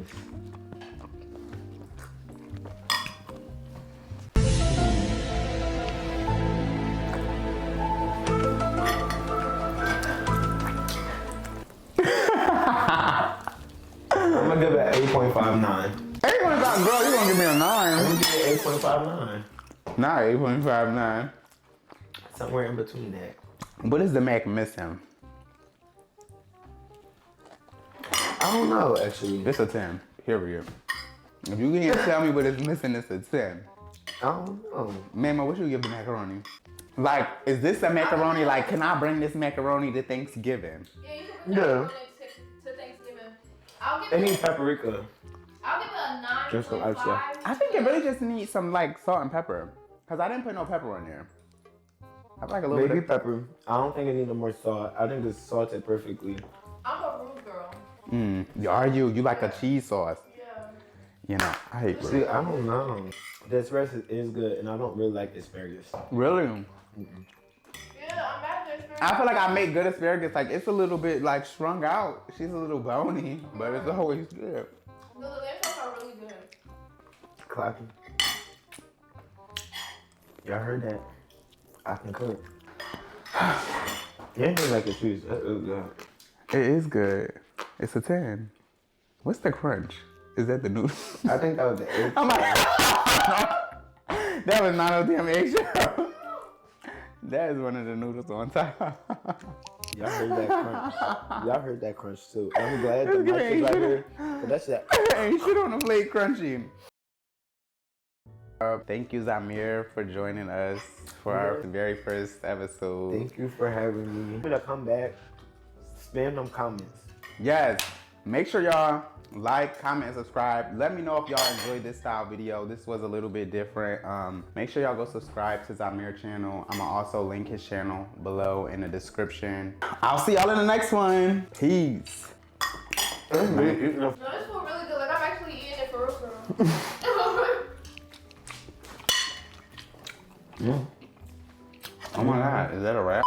I'm gonna give it 8.59. 8.5, girl, you gonna give me a I'm 9? gonna give it 8.59. Nah, 8.59. Somewhere in between that. What is the Mac missing? I don't know, actually. It's a 10, period. If you can't tell me what is missing, it's a 10. I don't know. Mama, what you give the macaroni? Like, is this a macaroni? Like, can I bring this macaroni to Thanksgiving? Yeah, you can Yeah. bring it to Thanksgiving. I'll give It it. needs paprika. I'll give it a Just some extra. 9.5. I think it really just needs some, like, salt and pepper. Because I didn't put no pepper on there. I like a little Baby bit of pepper. I don't think it needs no more salt. I think it's salted perfectly. I'm a rude girl. Are you? You like a cheese sauce. Yeah. You know, I hate See, I don't know. This recipe is good, and I don't really like asparagus. Really? Yeah, I'm mad at this. I feel like I make good asparagus. Like it's a little bit like strung out. She's a little bony, but it's always good. No, the lamb chops are really good. Clapping. Y'all heard that? I can cook. Yeah, ain't like a cheese. It is good. It's a 10. What's the crunch? Is that the noodle? I think that was the egg. I'm like, that was not a damn eggshell. That is one of the noodles on top. Y'all heard that crunch. Y'all heard that crunch too. I'm glad the Let's give mic it is a right shit. here. But that's that. Ain't shit on the plate crunchy. Thank you, Zamir, for joining us for our very first episode. Thank you for having me. I'm gonna come back. Spam them comments. Yes, make sure y'all like, comment, and subscribe. Let me know if y'all enjoyed this style video. This was a little bit different. Make sure y'all go subscribe to Zamir's channel. I'm gonna also link his channel below in the description. I'll see y'all in the next one. Peace. No, this food really good. Like, I'm actually eating it for real, for real. Oh my God, is that a wrap?